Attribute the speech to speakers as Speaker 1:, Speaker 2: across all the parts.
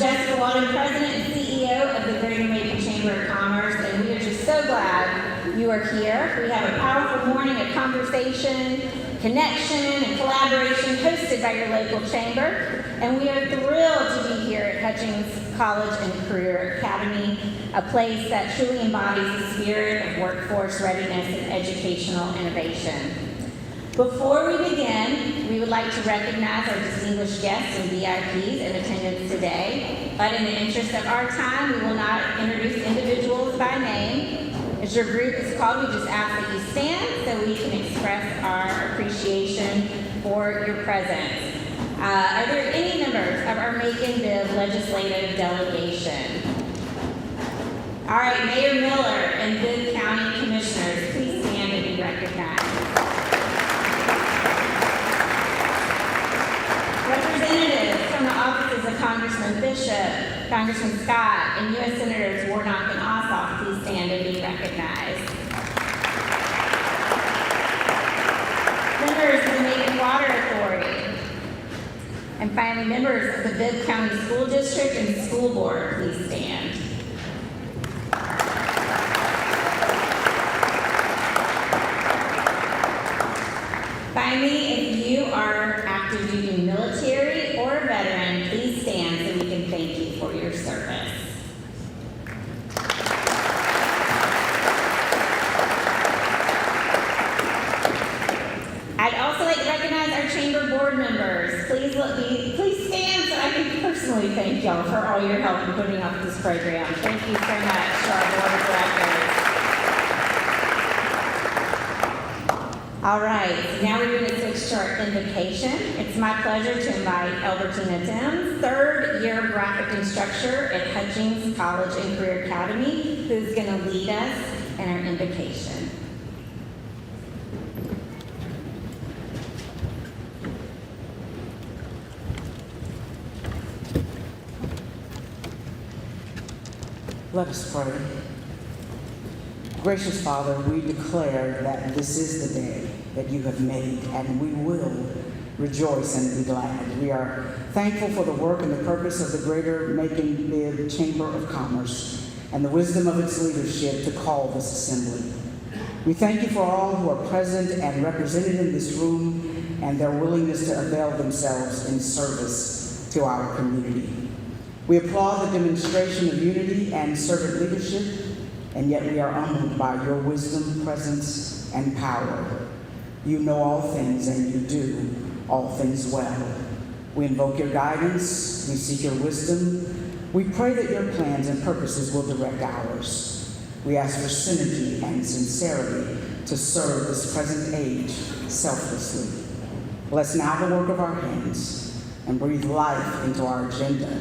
Speaker 1: Jessica Walden, President and CEO of the Greater Macon Chamber of Commerce, and we are just so glad you are here. We have a powerful morning of conversation, connection, and collaboration hosted by your local chamber, and we are thrilled to be here at Hutchings College and Career Academy, a place that truly embodies the spirit of workforce readiness and educational innovation. Before we begin, we would like to recognize our distinguished guests and VIPs in attendance today, but in the interest of our time, we will not introduce individuals by name. As your group is called, we just ask that you stand so we can express our appreciation for your presence. Are there any members of our Macon Bibb legislative delegation? All right, Mayor Miller and Bibb County Commissioners, please stand and be recognized. Representatives from the offices of Congressman Bishop, Congressman Scott, and U.S. Senators Warnock and Ossoff, please stand and be recognized. Members of the Macon Water Authority. And finally, members of the Bibb County School District and School Board, please stand. Finally, if you are active duty military or a veteran, please stand so we can thank you for your service. I'd also like to recognize our chamber board members. Please stand so I can personally thank y'all for all your help in putting off this program. Thank you so much to our board of directors. All right, now we're going to switch to our invocation. It's my pleasure to invite Albertina Timms, third-year graphic instructor at Hutchings College and Career Academy, who's going to lead us in our invocation.
Speaker 2: Let us pray. Gracious Father, we declare that this is the day that you have made, and we will rejoice and be glad. We are thankful for the work and the purpose of the Greater Macon Bibb Chamber of Commerce and the wisdom of its leadership to call this assembly. We thank you for all who are present and represented in this room and their willingness to avail themselves in service to our community. We applaud the demonstration of unity and servant leadership, and yet we are humbled by your wisdom, presence, and power. You know all things, and you do all things well. We invoke your guidance. We seek your wisdom. We pray that your plans and purposes will direct ours. We ask for synergy and sincerity to serve this present age selflessly. Bless now the work of our hands and breathe life into our agenda.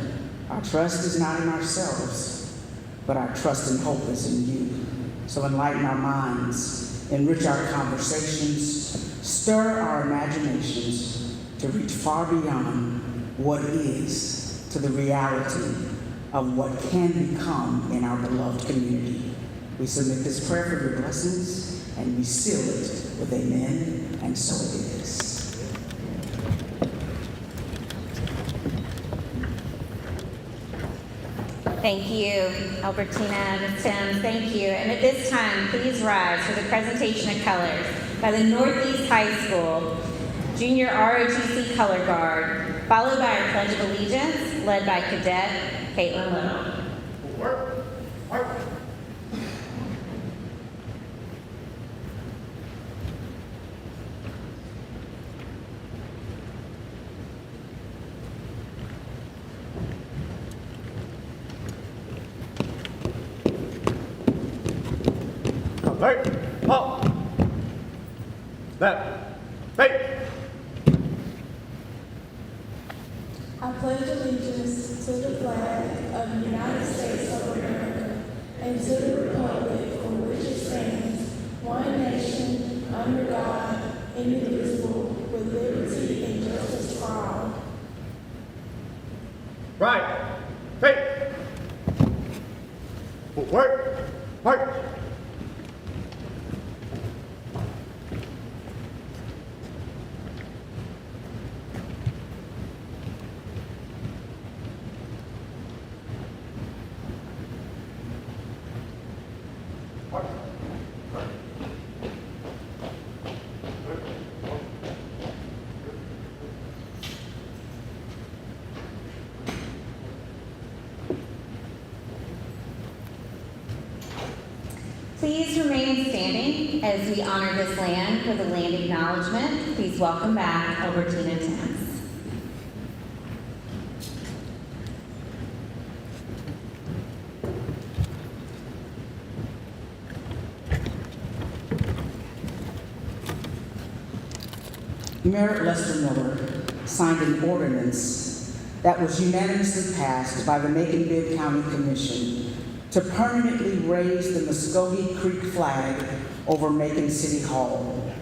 Speaker 2: Our trust is not in ourselves, but our trust and hope is in you. So enlighten our minds, enrich our conversations, stir our imaginations to reach far beyond what is to the reality of what can become in our beloved community. We submit this prayer for your blessings, and we seal it with amen, and so it is.
Speaker 1: Thank you, Albertina, Ms. Timms, thank you. And at this time, please rise for the presentation of colors by the Northeast High School Junior ROTC Color Guard, followed by our Pledge of Allegiance, led by Cadet Caitlin Little.
Speaker 3: Work. Right, halt, left, right.
Speaker 4: I pledge allegiance to the flag of the United States of America and to the republic for which it stands, one nation, under God, indivisible, with liberty and justice for all.
Speaker 3: Right, straight. Work, march.
Speaker 1: Please remain standing as we honor this land for the land acknowledgement. Please welcome back Albertina Timms.
Speaker 2: Mayor Lester Miller signed an ordinance that was unanimously passed by the Macon-Bibb County Commission to permanently raise the Muskogee Creek flag over Macon City Hall.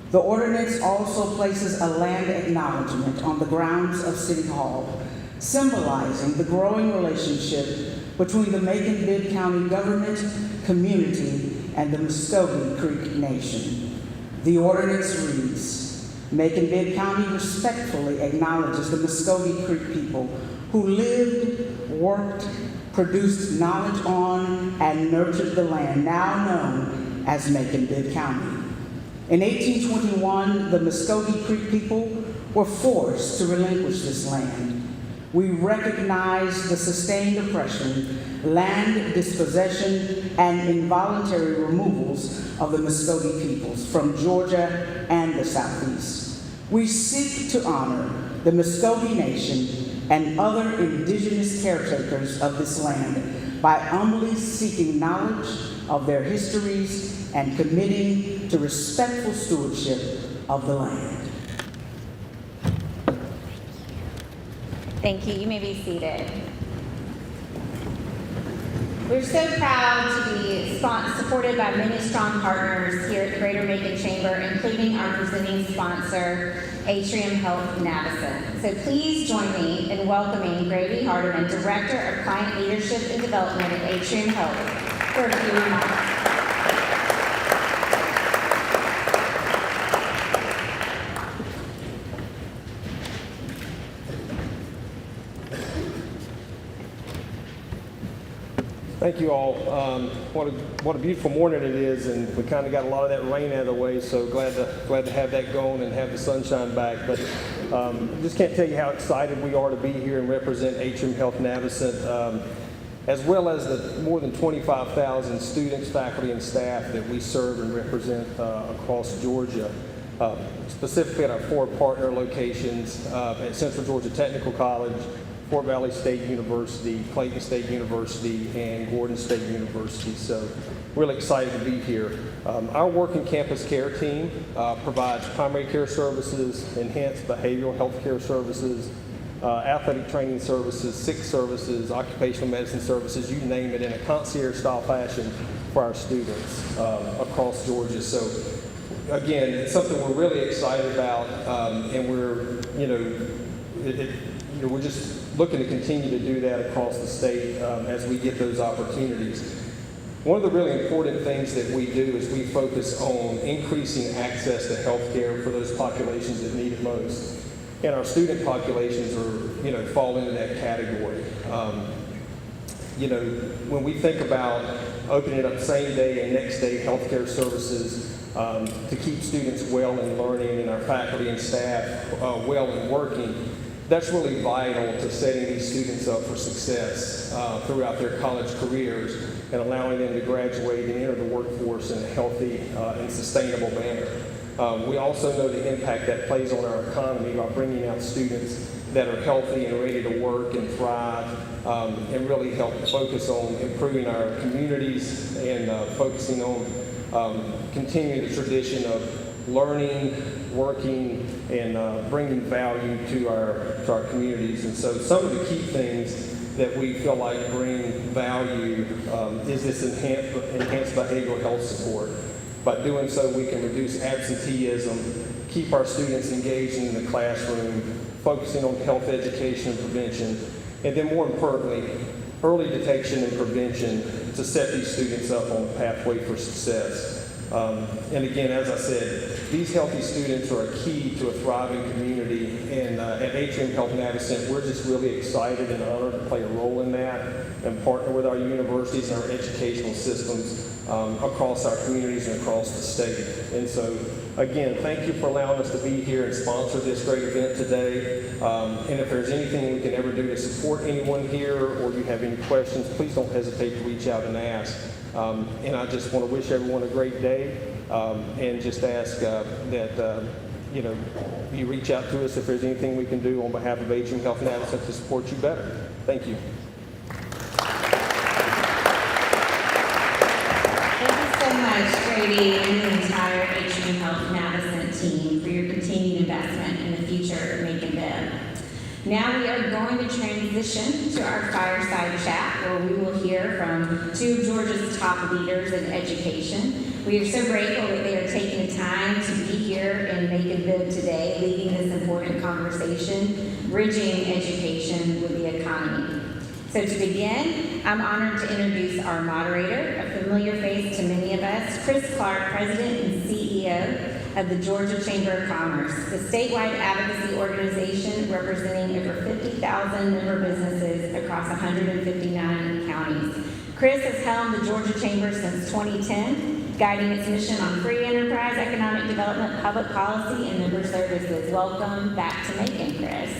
Speaker 2: The ordinance also places a land acknowledgement on the grounds of City Hall, symbolizing the growing relationship between the Macon-Bibb County government, community, and the Muskogee Creek Nation. The ordinance reads, Macon-Bibb County respectfully acknowledges the Muskogee Creek people who lived, worked, produced knowledge on, and nurtured the land now known as Macon-Bibb County. In 1821, the Muskogee Creek people were forced to relinquish this land. We recognize the sustained oppression, land dispossession, and involuntary removals of the Muskogee peoples from Georgia and the Southeast. We seek to honor the Muskogee Nation and other indigenous caretakers of this land by humbly seeking knowledge of their histories and committing to respectful stewardship of the land.
Speaker 1: Thank you. You may be seated. We're so proud to be supported by many strong partners here at the Greater Macon Chamber, including our presenting sponsor, Atrium Health Navicent. So please join me in welcoming Grady Hardiman, Director of Client Leadership and Development at Atrium Health, for a few remarks.
Speaker 5: Thank you all. What a beautiful morning it is, and we kind of got a lot of that rain out of the way, so glad to have that going and have the sunshine back. But just can't tell you how excited we are to be here and represent Atrium Health Navicent, as well as the more than 25,000 students, faculty, and staff that we serve and represent across Georgia. Specifically at our 4 partner locations at Central Georgia Technical College, Fort Valley State University, Clayton State University, and Gordon State University. So really excited to be here. Our working campus care team provides primary care services, enhanced behavioral health care services, athletic training services, sick services, occupational medicine services, you name it, in a concierge style fashion for our students across Georgia. So again, it's something we're really excited about, and we're, we're just looking to continue to do that across the state as we get those opportunities. One of the really important things that we do is we focus on increasing access to health care for those populations that need it most. And our student populations are, fall into that category. When we think about opening up same day and next day healthcare services to keep students well and learning and our faculty and staff well and working, that's really vital to setting these students up for success throughout their college careers and allowing them to graduate and enter the workforce in a healthy and sustainable manner. We also know the impact that plays on our economy by bringing out students that are healthy and ready to work and thrive and really help focus on improving our communities and focusing on continuing the tradition of learning, working, and bringing value to our communities. And so some of the key things that we feel like bring value is this enhanced behavioral health support. By doing so, we can reduce absenteeism, keep our students engaged in the classroom, focusing on health education and prevention, and then more importantly, early detection and prevention to set these students up on a pathway for success. And again, as I said, these healthy students are a key to a thriving community, and at Atrium Health Navicent, we're just really excited and honored to play a role in that and partner with our universities and our educational systems across our communities and across the state. And so, again, thank you for allowing us to be here and sponsor this great event today. And if there's anything we can ever do to support anyone here or you have any questions, please don't hesitate to reach out and ask. And I just want to wish everyone a great day and just ask that you reach out to us if there's anything we can do on behalf of HM Health and Addison to support you better. Thank you.
Speaker 1: Thank you so much, Grady, and the entire HM Health Madison team for your continued investment in the future of Macon Bibb. Now we are going to transition to our fireside chat, where we will hear from two of Georgia's top leaders in education. We are so grateful that they are taking the time to be here in Macon Bibb today, leading this important conversation, bridging education with the economy. So to begin, I'm honored to introduce our moderator, a familiar face to many of us, Chris Clark, President and CEO of the Georgia Chamber of Commerce, the statewide advocacy organization representing over 50,000 member businesses across 159 counties. Chris has helmed the Georgia Chamber since 2010, guiding its mission on free enterprise, economic development, public policy, and member services. Welcome back to Macon, Chris.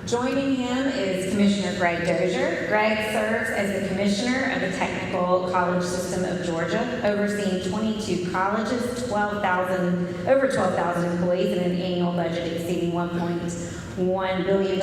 Speaker 1: Joining him is Commissioner Greg Dozier. Greg serves as the Commissioner of the Technical College System of Georgia, overseeing 22 colleges, over 12,000 employees, and an annual budget exceeding $1.1 billion.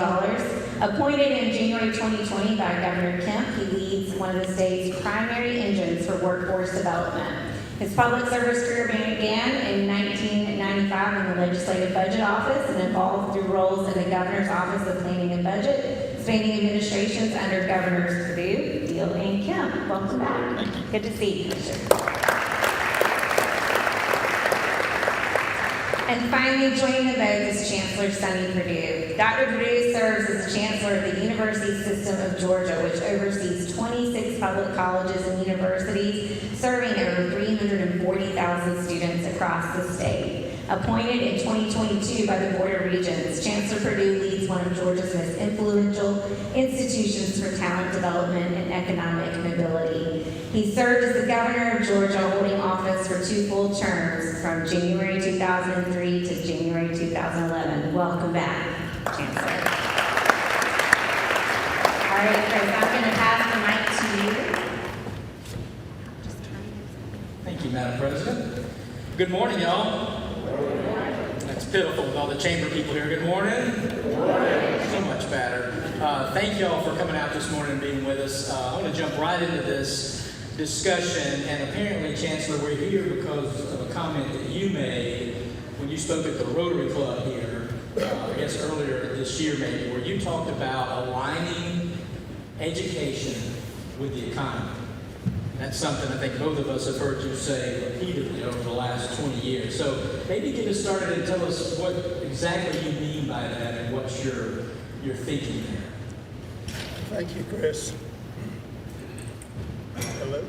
Speaker 1: Appointed in January 2020 by Governor Kemp, he leads one of the state's primary engines for workforce development. His public service career began in 1995 in the Legislative Budget Office and evolved through roles in the Governor's Office of Planning and Budget, spanning administrations under Governors Perdue, Deal, and Kemp. Welcome back. Good to see you, Commissioner. And finally, joining the boat is Chancellor Sonny Perdue. Dr. Perdue serves as the Chancellor of the University System of Georgia, which oversees 26 public colleges and universities, serving over 340,000 students across the state. Appointed in 2022 by the Board of Regents, Chancellor Perdue leads one of Georgia's most influential institutions for talent development and economic mobility. He served as the Governor of Georgia, holding office for 2 full terms from January 2003 to January 2011. Welcome back, Chancellor. All right, Chris, I'm going to pass the mic to you.
Speaker 6: Thank you, Madam President. Good morning, y'all. That's pitiful with all the chamber people here. Good morning. So much better. Thank y'all for coming out this morning and being with us. I want to jump right into this discussion, and apparently, Chancellor, we're here because of a comment that you made when you spoke at the Rotary Club here, I guess earlier this year maybe, where you talked about aligning education with the economy. That's something I think both of us have heard you say repeatedly over the last 20 years. So maybe get us started and tell us what exactly you mean by that and what's your thinking there.
Speaker 7: Thank you, Chris. Hello?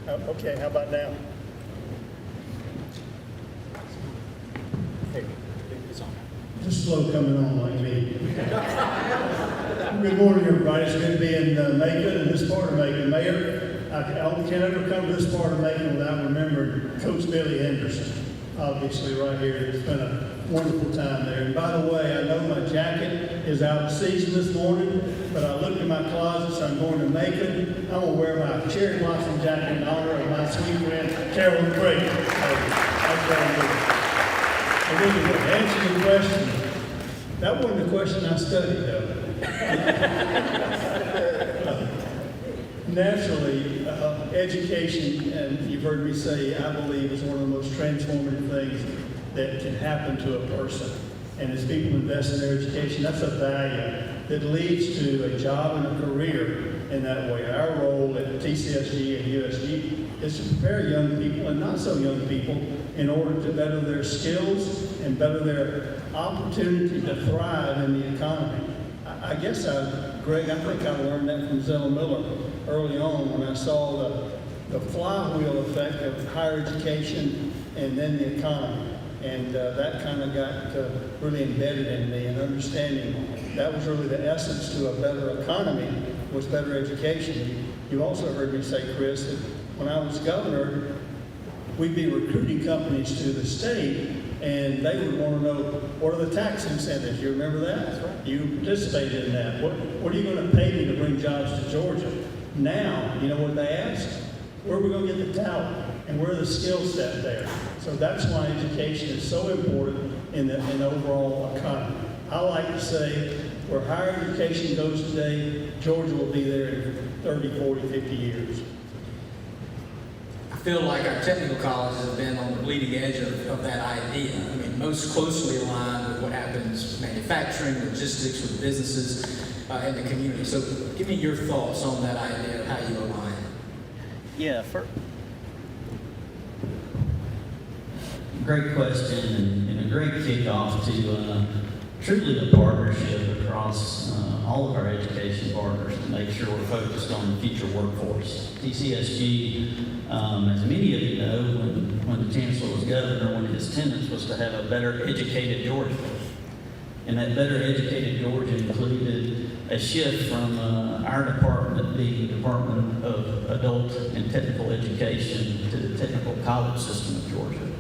Speaker 7: Okay, how about now? Hey, it's on. Just slow coming on like me. Good morning, everybody. It's good to be in Macon, and this part of Macon. Mayor, I can't ever come to this part of Macon without remembering Coach Billy Henderson. Obviously, right here. It's been a wonderful time there. And by the way, I know my jacket is out of season this morning, but I looked in my closet, so I'm going to Macon. I'm going to wear my cherry blossom jacket in honor of my sweet friend, Carolyn Craig. That's what I'm doing. And then to answer your question, that wasn't the question I studied, though. Naturally, education, and you've heard me say, I believe is one of the most transformative things that can happen to a person. And as people invest in their education, that's a value that leads to a job and a career in that way. Our role at TCSG and USG is to prepare young people and not so young people in order to better their skills and better their opportunity to thrive in the economy. I guess, Greg, I think I learned that from Zella Miller early on when I saw the flywheel effect of higher education and then the economy. And that kind of got really embedded in me, and understanding that was really the essence to a better economy was better education. You also heard me say, Chris, that when I was governor, we'd be recruiting companies to the state, And they would want to know, what are the tax incentives? You remember that?
Speaker 5: That's right.
Speaker 7: You participated in that. What are you going to pay me to bring jobs to Georgia? Now, you know what they ask? Where are we going to get the talent? And where are the skill set there? So that's why education is so important in the overall economy. I like to say, where higher education goes today, Georgia will be there in 30, 40, 50 years.
Speaker 6: I feel like our technical colleges have been on the bleeding edge of that idea. I mean, most closely aligned with what happens with manufacturing, logistics, with businesses in the community. So give me your thoughts on that idea of how you align.
Speaker 8: Yeah, great question and a great kickoff to truly a partnership across all of our education partners to make sure we're focused on the future workforce. TCSG, as many of you know, when the Chancellor was governor, one of his tenets was to have a better educated Georgia. And that better educated Georgia included a shift from our department being the Department of Adult and Technical Education to the Technical College System of Georgia.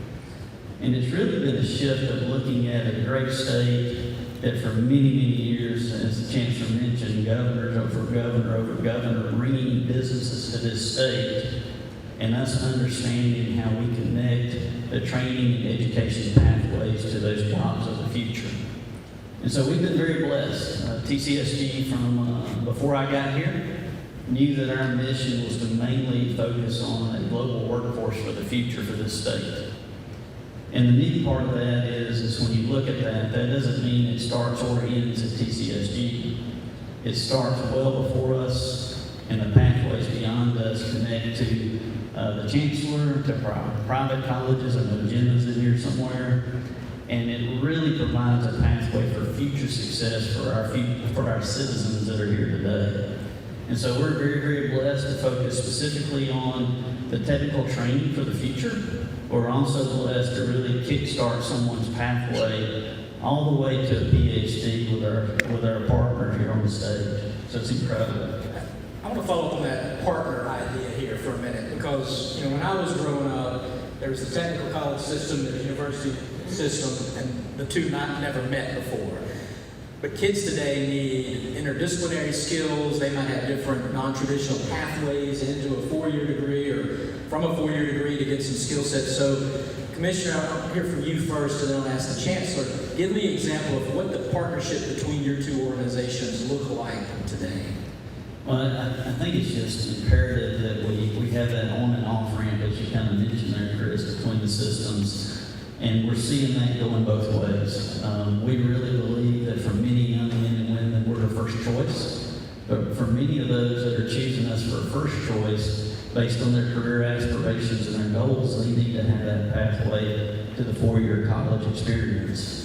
Speaker 8: And it's really been a shift of looking at a great state that for many, many years, as the Chancellor mentioned, governors over governor, bringing businesses to this state, and us understanding how we connect the training and education pathways to those jobs of the future. And so we've been very blessed. TCSG from before I got here knew that our mission was to mainly focus on a global workforce for the future for this state. And the neat part of that is when you look at that doesn't mean it starts or ends at TCSG. It starts well before us, and the pathways beyond us connect to the Chancellor, to private colleges. I know Jim is in here somewhere. And it really provides a pathway for future success for our citizens that are here today. And so we're very, very blessed to focus specifically on the technical training for the future. We're also blessed to really kickstart someone's pathway all the way to a PhD with our partner here on the stage. So it's incredible.
Speaker 6: I want to follow up on that partner idea here for a minute because, when I was growing up, there was the technical college system, the university system, and the two never met before. But kids today need interdisciplinary skills. They might have different non-traditional pathways into a four-year degree or from a four-year degree to get some skill sets. So, Commissioner, I'll hear from you first and then I'll ask the Chancellor. Give me an example of what the partnership between your two organizations look like today.
Speaker 8: Well, I think it's just imperative that we have that on and off ramp, as you kind of mentioned there, Chris, between the systems. And we're seeing that going both ways. We really believe that for many young men and women, we're their first choice. But for many of those that are choosing us for a first choice, based on their career aspirations and their goals, they need to have that pathway to the four-year college experience.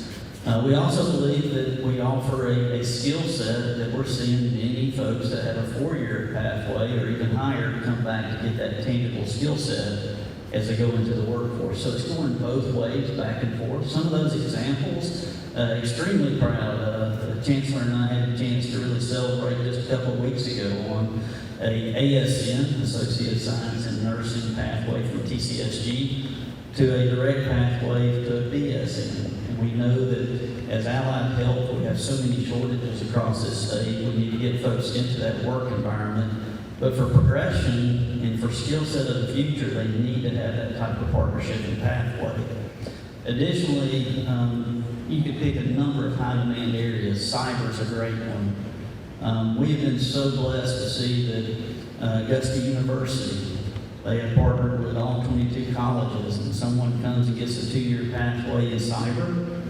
Speaker 8: We also believe that we offer a skill set that we're seeing many folks that have a four-year pathway or even higher to come back to get that tangible skill set as they go into the workforce. So it's going both ways, back and forth. Some of those examples, extremely proud. The Chancellor and I had a chance to really celebrate just a couple of weeks ago on a ASN, Associate of Science in Nursing pathway from TCSG to a direct pathway to a BSN. And we know that as allied health, we have so many shortages across this state. We need to get folks into that work environment. But for progression and for skill set of the future, they need to have that type of partnership and pathway. Additionally, you could pick a number of high demand areas. Cyber is a great one. We have been so blessed to see that Augusta University, they have partnered with all 22 colleges, and someone comes and gets a 2-year pathway in cyber,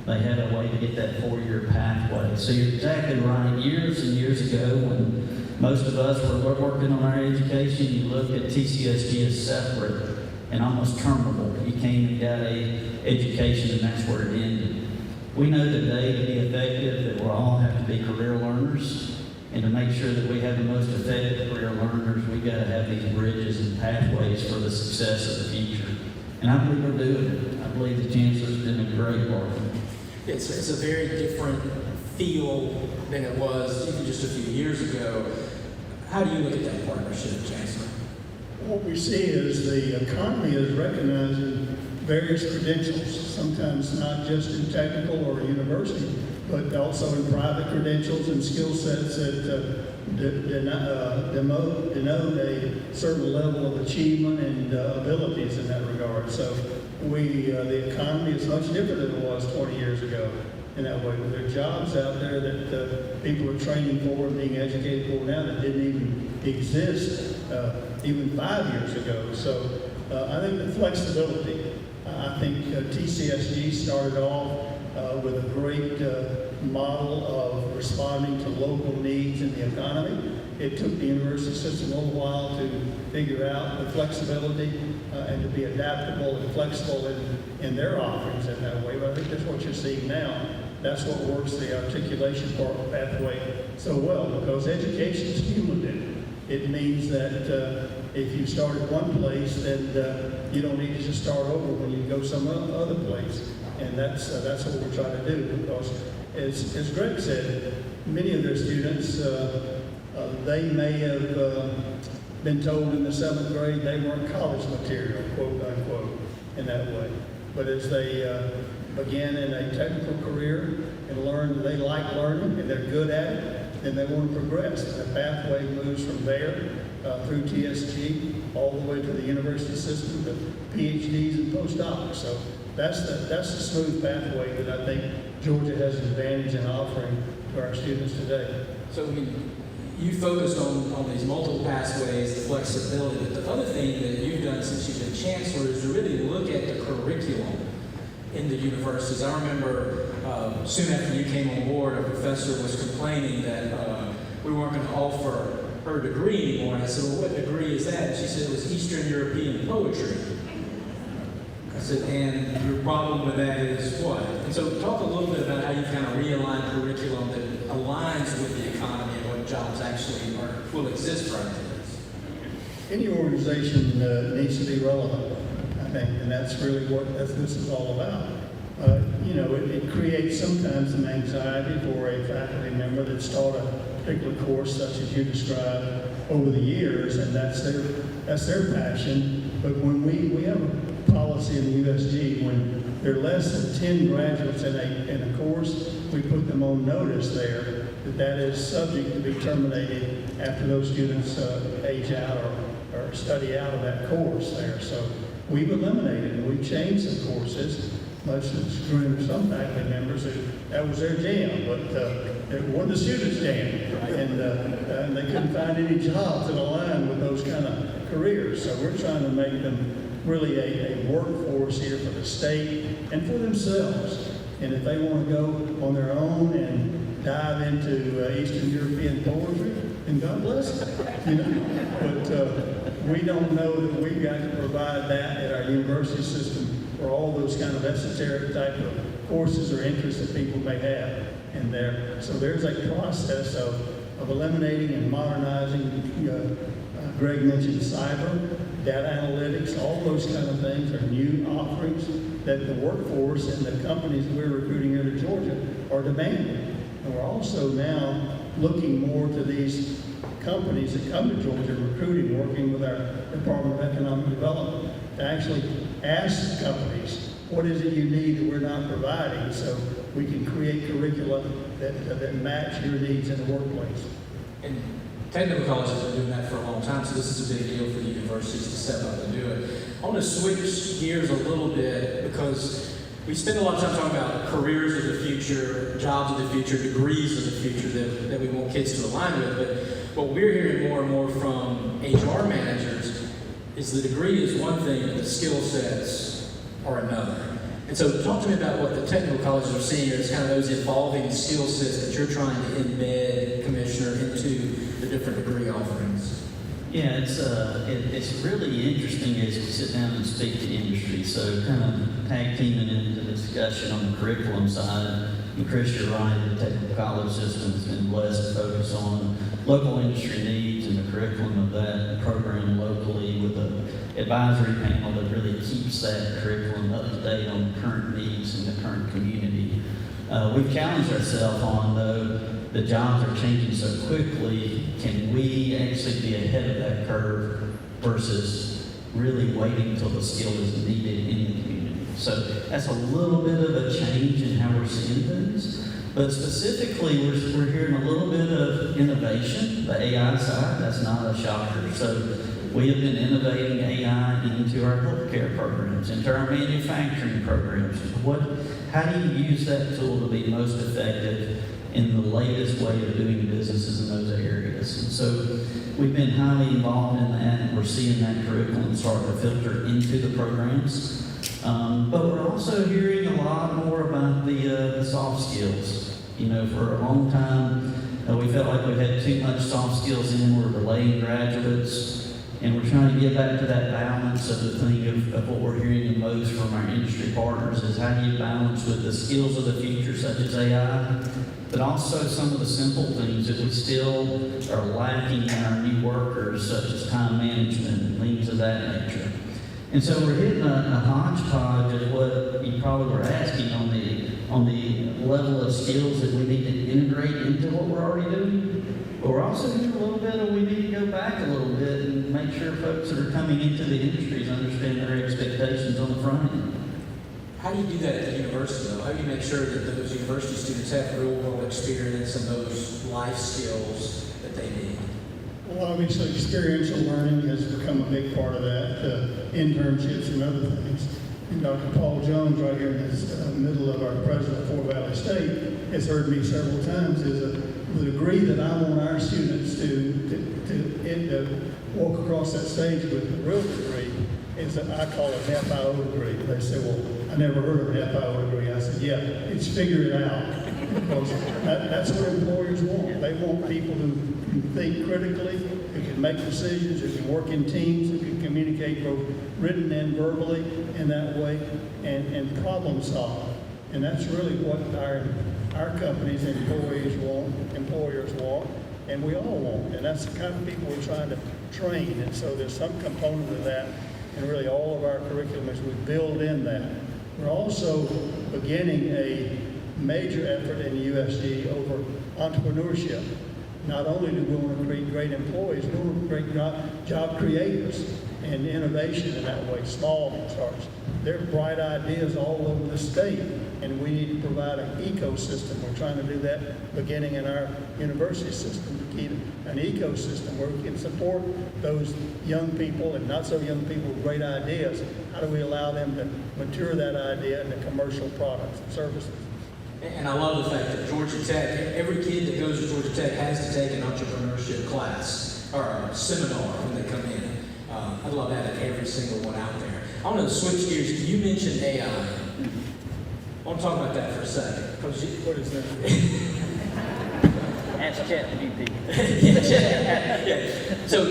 Speaker 8: they have a way to get that 4-year pathway. So you're exactly right. Years and years ago, when most of us were working on our education, you looked at TCSG as separate and almost terminable. You came and got a education, and that's where it ended. We know today to be effective that we all have to be career learners. And to make sure that we have the most effective career learners, we've got to have these bridges and pathways for the success of the future. And I believe we're doing it. I believe the Chancellor's been a great partner.
Speaker 6: It's a very different feel than it was even just a few years ago. How do you look at that partnership, Chancellor?
Speaker 7: What we see is the economy is recognizing various credentials, sometimes not just in technical or university, but also in private credentials and skill sets that denote a certain level of achievement and abilities in that regard. So the economy is much different than it was 20 years ago in that way. There are jobs out there that people are training for and being educated for now that didn't even exist even 5 years ago. So I think the flexibility, I think TCSG started off with a great model of responding to local needs in the economy. It took the university system a little while to figure out the flexibility and to be adaptable and flexible in their offerings in that way. But I think that's what you're seeing now. That's what works the articulation pathway so well, because education is cumulative. It means that if you start at one place, then you don't need to just start over when you go some other place. And that's what we're trying to do, because as Greg said, many of their students, they may have been told in the 7th grade they weren't college material, quote unquote, in that way. But as they begin in a technical career and learn that they like learning and they're good at it, then they want to progress. And the pathway moves from there through TSG all the way to the university system to PhDs and postdocs. So that's the smooth pathway that I think Georgia has an advantage in offering to our students today.
Speaker 6: So you focused on these multiple pathways, the flexibility, but the other thing that you've done since you've been chancellor is to really look at the curriculum in the universities. I remember soon after you came on board, a professor was complaining that we weren't going to offer her degree anymore. And I said, well, what degree is that? And she said it was Eastern European poetry. I said, and your problem with that is what? And so talk a little bit about how you kind of realign curriculum that aligns with the economy and what jobs actually will exist for our students.
Speaker 7: Any organization needs to be relevant, I think, and that's really what this is all about. It creates sometimes some anxiety for a faculty member that's taught a particular course such as you described over the years, and that's their passion. But when we have a policy in the USG, when there are less than 10 graduates in a course, we put them on notice there that is subject to be terminated after those students age out or study out of that course there. So we've eliminated and we've changed some courses, much to the chagrin of some faculty members that was their jam, but it wasn't the students' jam, and they couldn't find any jobs that align with those kind of careers. So we're trying to make them really a workforce here for the state and for themselves. And if they want to go on their own and dive into Eastern European poetry, then God bless them. But we don't know that we've got to provide that at our university system for all those kind of esoteric type of courses or interests that people may have in there. So there's a process of eliminating and modernizing. Greg mentioned cyber, data analytics, all those kind of things are new offerings that the workforce and the companies we're recruiting here to Georgia are demanding. And we're also now looking more to these companies that come to Georgia recruiting, working with our Department of Economic Development, to actually ask companies, what is it you need that we're not providing, so we can create curricula that match your needs in the workplace.
Speaker 6: And technical colleges have been doing that for a long time, so this is a big deal for the universities to step up and do it. I want to switch gears a little bit because we spend a lot of time talking about careers of the future, jobs of the future, degrees of the future that we want kids to align with. But what we're hearing more and more from HR managers is the degree is one thing, but the skill sets are another. And so talk to me about what the technical colleges are seeing as kind of those evolving skill sets that you're trying to embed, Commissioner, into the different degree offerings.
Speaker 8: Yeah, it's really interesting as you sit down and speak to industry. So kind of tag teaming into the discussion on the curriculum side. And Chris, you're right, the technical college system has been blessed to focus on local industry needs and the curriculum of that program locally with an advisory panel that really keeps that curriculum up to date on the current needs in the current community. We've challenged ourselves on, though, the jobs are changing so quickly, can we actually be ahead of that curve versus really waiting until the skill is needed in the community? So that's a little bit of a change in how we're seeing things. But specifically, we're hearing a little bit of innovation, the AI side. That's not a shocker. So we have been innovating AI into our healthcare programs, into our manufacturing programs. How do you use that tool to be most effective in the latest way of doing businesses in those areas? And so we've been highly involved in that, and we're seeing that curriculum start to filter into the programs. But we're also hearing a lot more about the soft skills. You know, for a long time, we felt like we had too much soft skills in. We're delaying graduates, and we're trying to get back to that balance of the thing of what we're hearing the most from our industry partners is how do you balance with the skills of the future, such as AI, but also some of the simple things that we still are lacking in our new workers, such as time management and things of that nature. And so we're hitting a hodgepodge of what you probably were asking on the level of skills that we need to integrate into what we're already doing. But we're also doing a little bit of we need to go back a little bit and make sure folks that are coming into the industries understand their expectations on the front end.
Speaker 6: How do you do that at the university, though? How do you make sure that those university students have real-world experience and those life skills that they need?
Speaker 7: Well, obviously, experiential learning has become a big part of that, internships and other things. And Dr. Paul Jones, right here in the middle of our president of Fort Valley State, has heard me several times, is the degree that I want our students to walk across that stage with a real degree is that I call it an FIO degree. They say, well, I never heard of an FIO degree. I said, yeah, it's figure it out. Because that's what employers want. They want people who can think critically, who can make decisions, who can work in teams, who can communicate both written and verbally in that way, and problem solve. And that's really what our companies and employers want, and we all want. And that's the kind of people we're trying to train. And so there's some component of that, and really all of our curriculum as we build in that. We're also beginning a major effort in the USG over entrepreneurship. Not only do we want to create great employees, we want to create job creators and innovation in that way, small starts. There are bright ideas all over the state, and we need to provide an ecosystem. We're trying to do that beginning in our university system, to keep an ecosystem where we can support those young people and not so young people with great ideas. How do we allow them to mature that idea into commercial products and services?
Speaker 6: And I love the fact that Georgia Tech, every kid that goes to Georgia Tech has to take an entrepreneurship class or a seminar when they come in. I'd love having every single one out there. I want to switch gears. You mentioned AI. I want to talk about that for a second.
Speaker 7: What is that?
Speaker 9: Ask ChatGPT.
Speaker 6: Yeah. So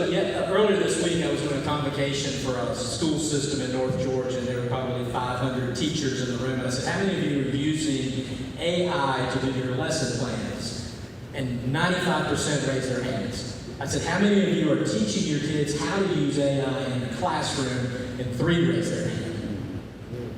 Speaker 6: earlier this week, I was doing a convocation for a school system in North Georgia, and there were probably 500 teachers in the room. And I said, how many of you are using AI to do your lesson plans? And 95% raised their hands. I said, how many of you are teaching your kids how to use AI in the classroom? And 3 raised their hand.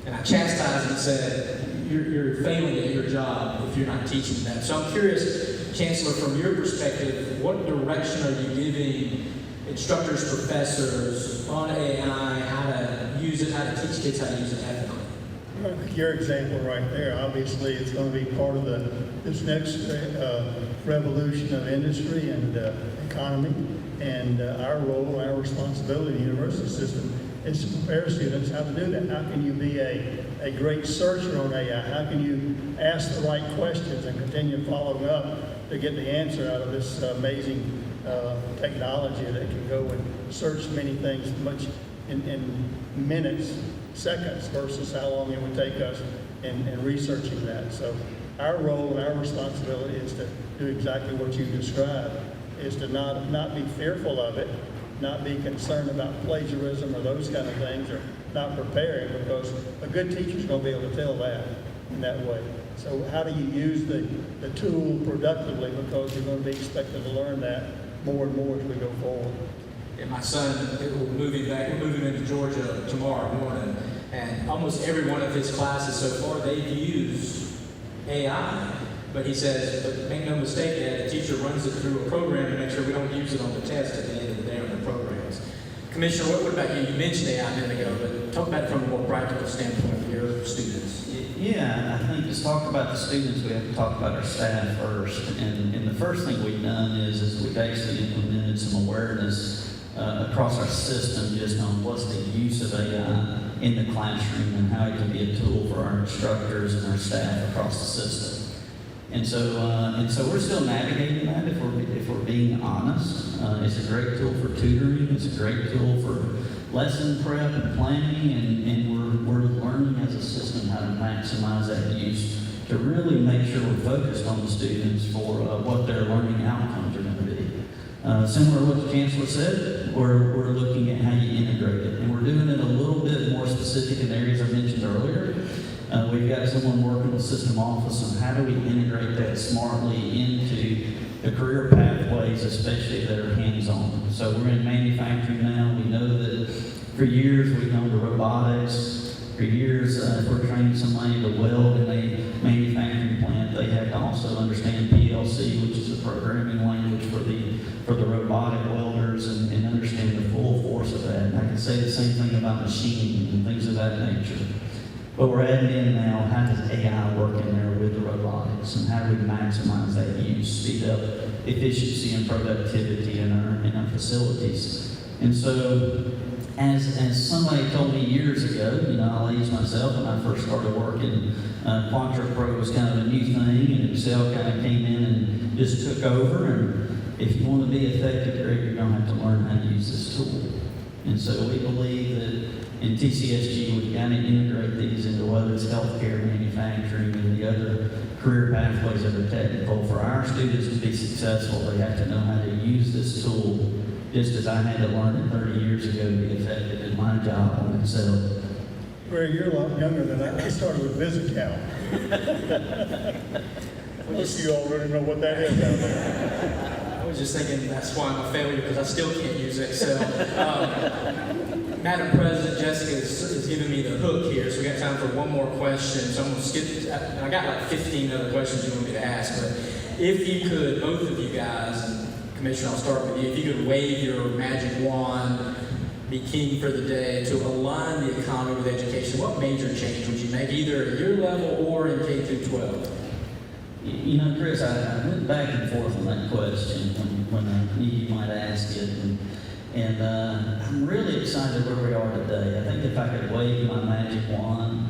Speaker 6: And I chastised and said, you're failing at your job if you're not teaching that. So I'm curious, Chancellor, from your perspective, what direction are you giving instructors, professors on AI, how to use it, how to teach kids how to use it ethically?
Speaker 7: Your example right there, obviously, it's going to be part of this next revolution of industry and economy. And our role, our responsibility in the university system is to prepare students how to do that. How can you be a great searcher on AI? How can you ask the right questions and continue following up to get the answer out of this amazing technology that can go and search many things much in minutes, seconds, versus how long it would take us in researching that. So our role and our responsibility is to do exactly what you described, is to not be fearful of it, not be concerned about plagiarism or those kind of things, or not preparing, because a good teacher is going to be able to tell that in that way. So how do you use the tool productively, because you're going to be expected to learn that more and more as we go forward.
Speaker 6: And my son, we're moving into Georgia tomorrow morning, and almost every one of his classes so far, they've used AI. But he says, but make no mistake, Dad, the teacher runs it through a program to make sure we don't use it on the test at the end of the day on the programs. Commissioner, what about you? You mentioned AI a minute ago, but talk about it from a more practical standpoint for your students.
Speaker 8: Yeah, I think to talk about the students, we have to talk about our staff first. And the first thing we've done is we've actually implemented some awareness across our system just on what's the use of AI in the classroom and how it can be a tool for our instructors and our staff across the system. And so we're still navigating that if we're being honest. It's a great tool for tutoring. It's a great tool for lesson prep and planning, and we're learning as a system how to maximize that use to really make sure we're focused on the students for what their learning outcomes are going to be. Similar to what the Chancellor said, we're looking at how you integrate it, and we're doing it a little bit more specific in areas I mentioned earlier. We've got someone working with system office on how do we integrate that smartly into the career pathways, especially that are hands-on. So we're in manufacturing now. We know that for years we've known to robotics. For years, if we're training somebody to weld in a manufacturing plant, they have to also understand PLC, which is a programming language for the robotic welders, and understand the full force of that. And I can say the same thing about machining and things of that nature. But we're adding in now, how does AI work in there with the robotics, and how do we maximize that use, speed up efficiency and productivity in our facilities. And so, as somebody told me years ago, I'll age myself, when I first started working, QuantraPro was kind of a new thing, and Excel kind of came in and just took over. And if you want to be effective, you're going to have to learn how to use this tool. And so we believe that in TCSG, we've got to integrate these into whether it's healthcare, manufacturing, and the other career pathways that are technical. For our students to be successful, they have to know how to use this tool, just as I had to learn it 30 years ago to be effective in my job on Excel.
Speaker 7: Ray, you're a lot younger than I. I started with VisiCalc. Most of you already know what that is out there.
Speaker 6: I was just thinking that's why I'm a failure, because I still can't use Excel. Madam President, Jessica is giving me the hook here, so we got time for one more question. So I'm going to skip. I got like 15 other questions you want me to ask, but if you could, both of you guys, and Commissioner, I'll start with you. If you could wave your magic wand, be king for the day to align the economy with education, what major change would you make, either at your level or in K through 12?
Speaker 8: Chris, I went back and forth on that question when I knew you might ask it, and I'm really excited where we are today. I think if I could wave my magic wand,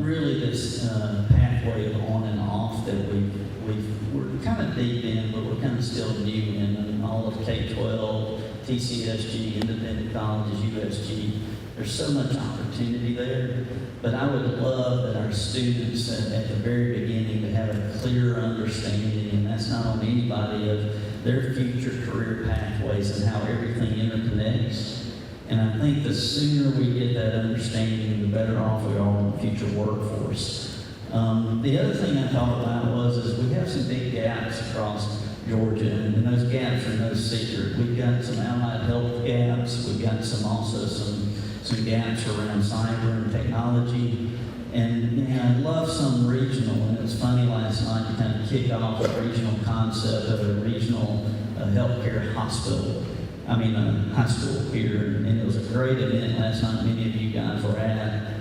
Speaker 8: really this pathway of on and off that we're kind of deep in, but we're kind of still new in, and all of K-12, TCSG, independent colleges, USG. There's so much opportunity there, but I would love that our students at the very beginning to have a clear understanding, and that's not on anybody, of their future career pathways and how everything interconnects. And I think the sooner we get that understanding, the better off we are in the future workforce. The other thing I thought about is we have some big gaps across Georgia, and those gaps are no secret. We've got some allied health gaps. We've got also some gaps around cyber and technology. And I love some regional, and it was funny last night to kind of kick off a regional concept of a regional healthcare hospital. High school here, and it was a great event last night. Many of you guys were at.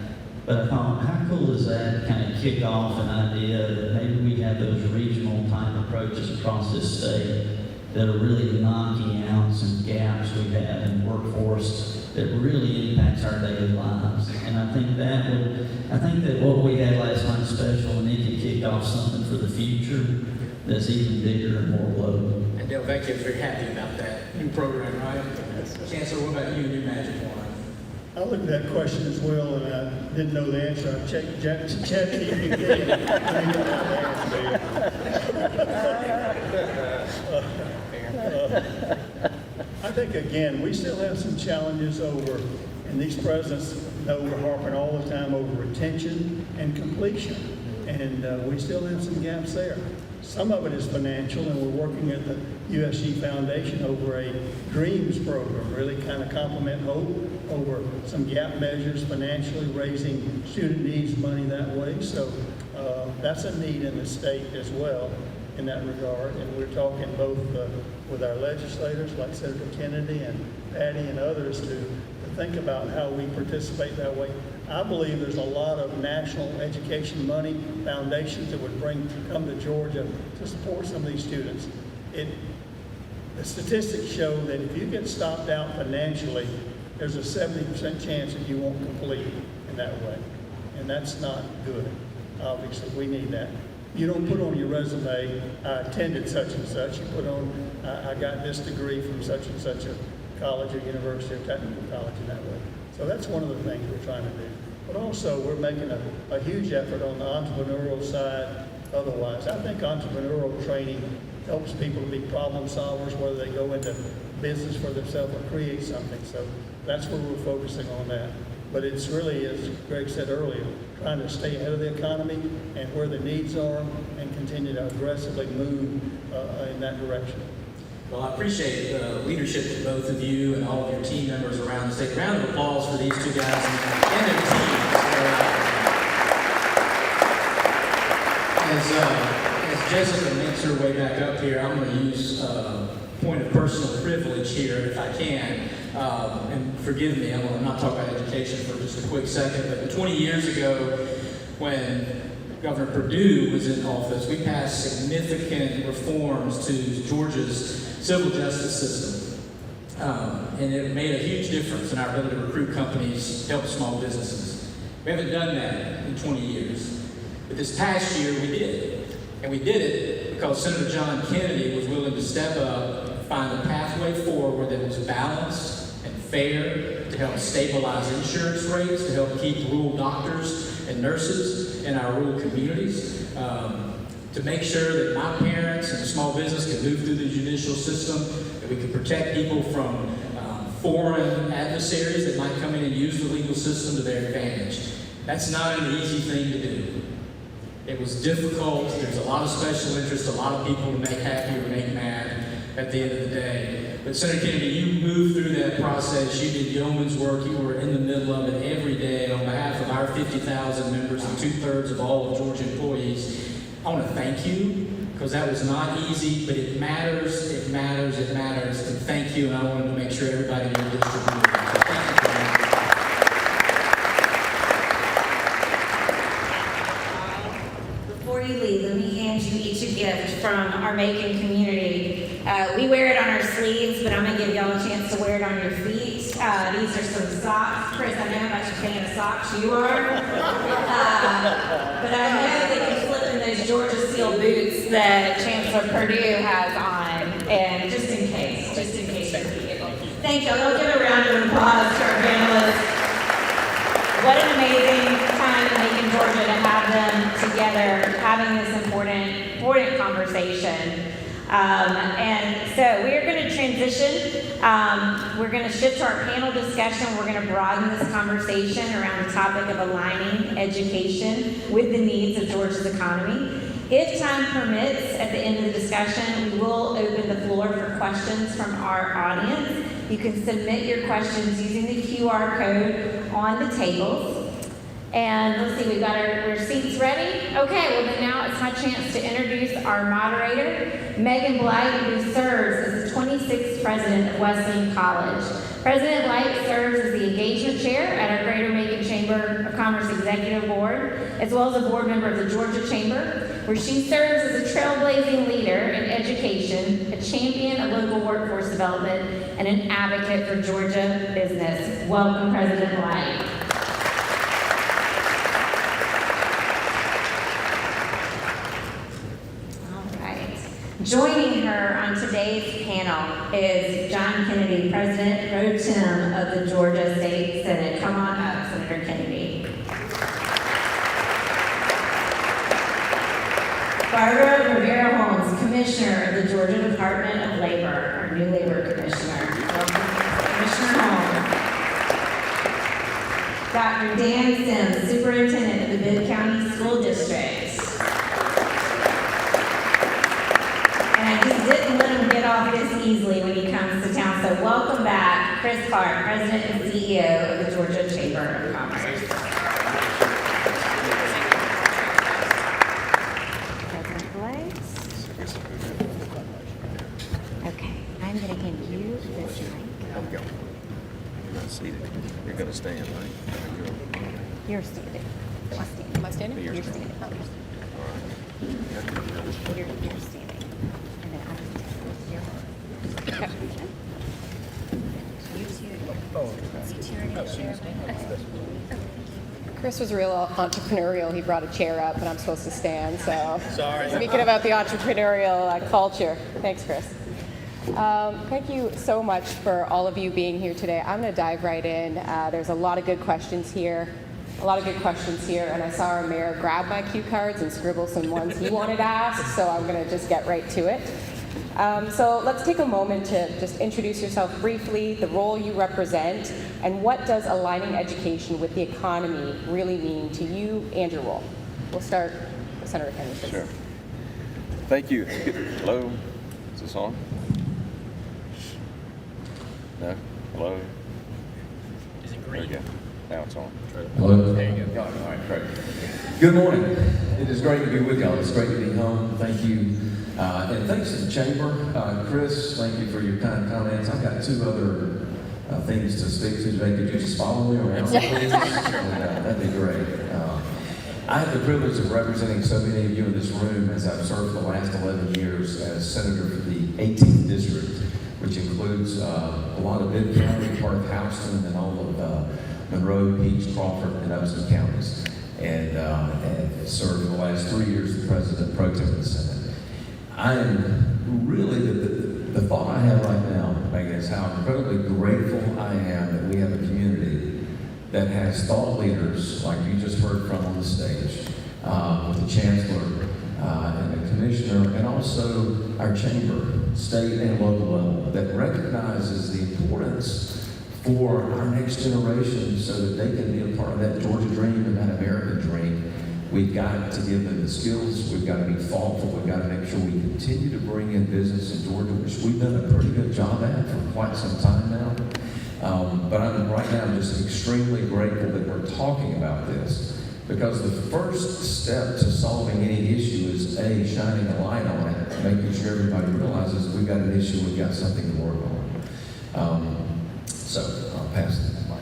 Speaker 8: But I thought, how cool is that to kind of kick off an idea that maybe we have those regional type approaches across this state that are really knocking out some gaps we have in workforce that really impacts our daily lives. And I think that what we had last night special, and it can kick off something for the future that's even bigger and more global.
Speaker 6: And Del Vecchio is very happy about that new program, right? Chancellor, what about you and your magic wand?
Speaker 7: I looked at that question as well, and I didn't know the answer. I checked ChatGPT. I think, again, we still have some challenges over, and these presidents know we're harping all the time over retention and completion, and we still have some gaps there. Some of it is financial, and we're working at the USG Foundation over a DREAMS program, really kind of complement HOPE over some gap measures financially, raising student needs money that way. So that's a need in the state as well. in that regard, and we're talking both with our legislators like Senator Kennedy and Patty and others to think about how we participate that way. I believe there's a lot of national education money, foundations that would come to Georgia to support some of these students. The statistics show that if you get stopped out financially, there's a 70% chance that you won't complete in that way. And that's not good. Obviously, we need that. You don't put on your resume, I attended such and such. You put on, I got this degree from such and such a college or university or technical college in that way. So that's one of the things we're trying to do. But also, we're making a huge effort on the entrepreneurial side otherwise. I think entrepreneurial training helps people to be problem solvers, whether they go into business for themselves or create something. So that's where we're focusing on that. But it's really, as Greg said earlier, trying to stay ahead of the economy and where the needs are and continue to aggressively move in that direction.
Speaker 6: Well, I appreciate the leadership of both of you and all of your team members around the state. Round of applause for these two guys and their teams. As Jessica makes her way back up here, I'm going to use a point of personal privilege here, if I can. And forgive me, I'm not talking about education for just a quick second, but 20 years ago, when Governor Perdue was in office, we passed significant reforms to Georgia's civil justice system. And it made a huge difference in our ability to recruit companies, help small businesses. We haven't done that in 20 years. But this past year, we did. And we did it because Senator John Kennedy was willing to step up and find a pathway forward that was balanced and fair to help stabilize insurance rates, to help keep rural doctors and nurses in our rural communities, to make sure that my parents and the small business can move through the judicial system, that we can protect people from foreign adversaries that might come in and use the legal system to their advantage. That's not an easy thing to do. It was difficult. There's a lot of special interest, a lot of people to make happy or make mad at the end of the day. But Senator Kennedy, you moved through that process. You did yeoman's work. You were in the middle of it every day on behalf of our 50,000 members and 2/3 of all of Georgia employees. I want to thank you because that was not easy, but it matters, it matters, it matters. And thank you, and I wanted to make sure everybody in your district knew that. So thank you for that.
Speaker 1: Before you leave, let me hand you each a gift from our Macon community. We wear it on our sleeves, but I'm going to give y'all a chance to wear it on your feet. These are some socks. Chris, I know how much a fan of socks you are. But I know that you slip in those Georgia Seal boots that Chancellor Perdue has on, and just in case you're vehicle. Thank y'all. Y'all give a round of applause to our panelists. What an amazing time in Macon, Georgia to have them together, having this important conversation. And so we are going to transition. We're going to shift to our panel discussion. We're going to broaden this conversation around the topic of aligning education with the needs of Georgia's economy. If time permits, at the end of the discussion, we will open the floor for questions from our audience. You can submit your questions using the QR code on the tables. And let's see, we've got our seats ready. Okay, well then now it's my chance to introduce our moderator, Megan Blight, who serves as the 26th president of Wesleyan College. President Blight serves as the engagement chair at our Greater Macon Chamber of Commerce Executive Board, as well as a board member of the Georgia Chamber, where she serves as a trailblazing leader in education, a champion of local workforce development, and an advocate for Georgia business. Welcome, President Blight. Joining her on today's panel is John Kennedy, President Pro Tem of the Georgia State Senate. Come on up, Senator Kennedy. Barbara Rivera-Holmes, Commissioner of the Georgia Department of Labor, our new Labor Commissioner. Welcome, Commissioner Holmes. Dr. Dan Sims, Superintendent of the Bibb County School District. And I just didn't let him get off this easily when he comes to town. So welcome back, Chris Clark, President and CEO of the Georgia Chamber of Commerce. President Blake. Okay, I'm gonna hand you this mic.
Speaker 9: There we go. You're not seated. You're gonna stand, right?
Speaker 1: You're seated. I'll stand.
Speaker 10: Am I standing?
Speaker 1: You're standing.
Speaker 9: All right.
Speaker 1: You're standing. And then I'll just take your You two are gonna share.
Speaker 10: Chris was real entrepreneurial. He brought a chair up, and I'm supposed to stand. So,
Speaker 6: Sorry.
Speaker 10: Speaking about the entrepreneurial culture, thanks, Chris. Thank you so much for all of you being here today. I'm going to dive right in. There's a lot of good questions here. And I saw our mayor grab my cue cards and scribble some ones he wanted to ask, so I'm going to just get right to it. So let's take a moment to just introduce yourself briefly, the role you represent, and what does aligning education with the economy really mean to you and your role. We'll start with Senator Kennedy. Please.
Speaker 9: Sure. Thank you. Hello? Is this on? No? Hello?
Speaker 6: Is it
Speaker 9: There you
Speaker 6: green?
Speaker 9: go. Now it's on.
Speaker 11: Hello.
Speaker 9: There you go. All right, great.
Speaker 11: Good morning. It is great to be with y'all. It's great to be home. Thank you. And thanks to the Chamber. Chris, thank you for your kind comments. I've got two other things to speak to today. Could you just follow me around, please? That'd be great. I have the privilege of representing so many of you in this room as I've served for the last 11 years as Senator for the 18th District, which includes a lot of Bibb County, part of Houston, and all of Monroe, Peach, Crawford, and Upson counties. And served for the last 3 years as President Pro Tem of the Senate. I am really, the thought I have right now, Megan, is how incredibly grateful I am that we have a community that has thought leaders, like you just heard from on the stage, with the Chancellor and the Commissioner, and also our Chamber, state and local level, that recognizes the importance for our next generation so that they can be a part of that Georgia dream and that American dream. We've got to give them the skills, we've got to be thoughtful, we've got to make sure we continue to bring in business in Georgia, which we've done a pretty good job at for quite some time now. But I'm right now just extremely grateful that we're talking about this, because the first step to solving any issue is A, shining a light on it, making sure everybody realizes we've got an issue, we've got something to work on. So I'll pass this mic.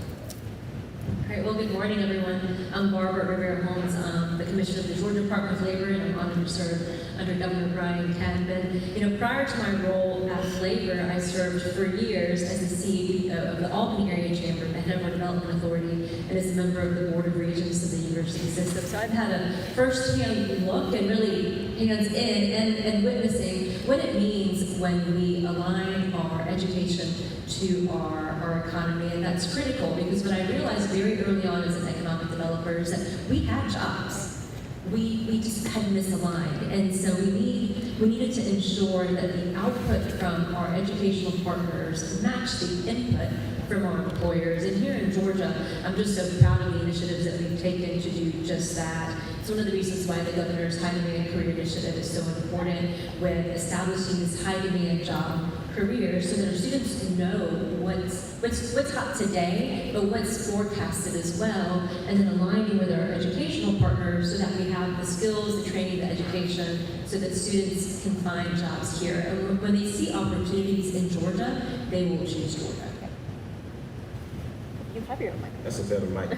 Speaker 12: All right, well, good morning, everyone. I'm Barbara Rivera-Holmes, the Commissioner of the Georgia Department of Labor, and I'm honored to serve under Governor Brian Cadman. Prior to my role at Labor, I served for years as the CEO of the Albany Area Chamber, the head of our development authority, and as a member of the Board of Regents of the University System. So I've had a first-hand look and really hands-in and witnessing what it means when we align our education to our economy, and that's critical because what I realized very early on as an economic developer is that we had jobs. We just had misaligned, and so we needed to ensure that the output from our educational partners matched the input from our employers. And here in Georgia, I'm just so proud of the initiatives that we've taken to do just that. It's one of the reasons why the governor's high demand career initiative is so important with establishing this high demand job career so that our students know what's hot today, but what's forecasted as well, and then aligning with our educational partners so that we have the skills, the training, the education, so that students can find jobs here. And when they see opportunities in Georgia, they will choose Georgia.
Speaker 10: You have your mic.
Speaker 3: That's a better mic.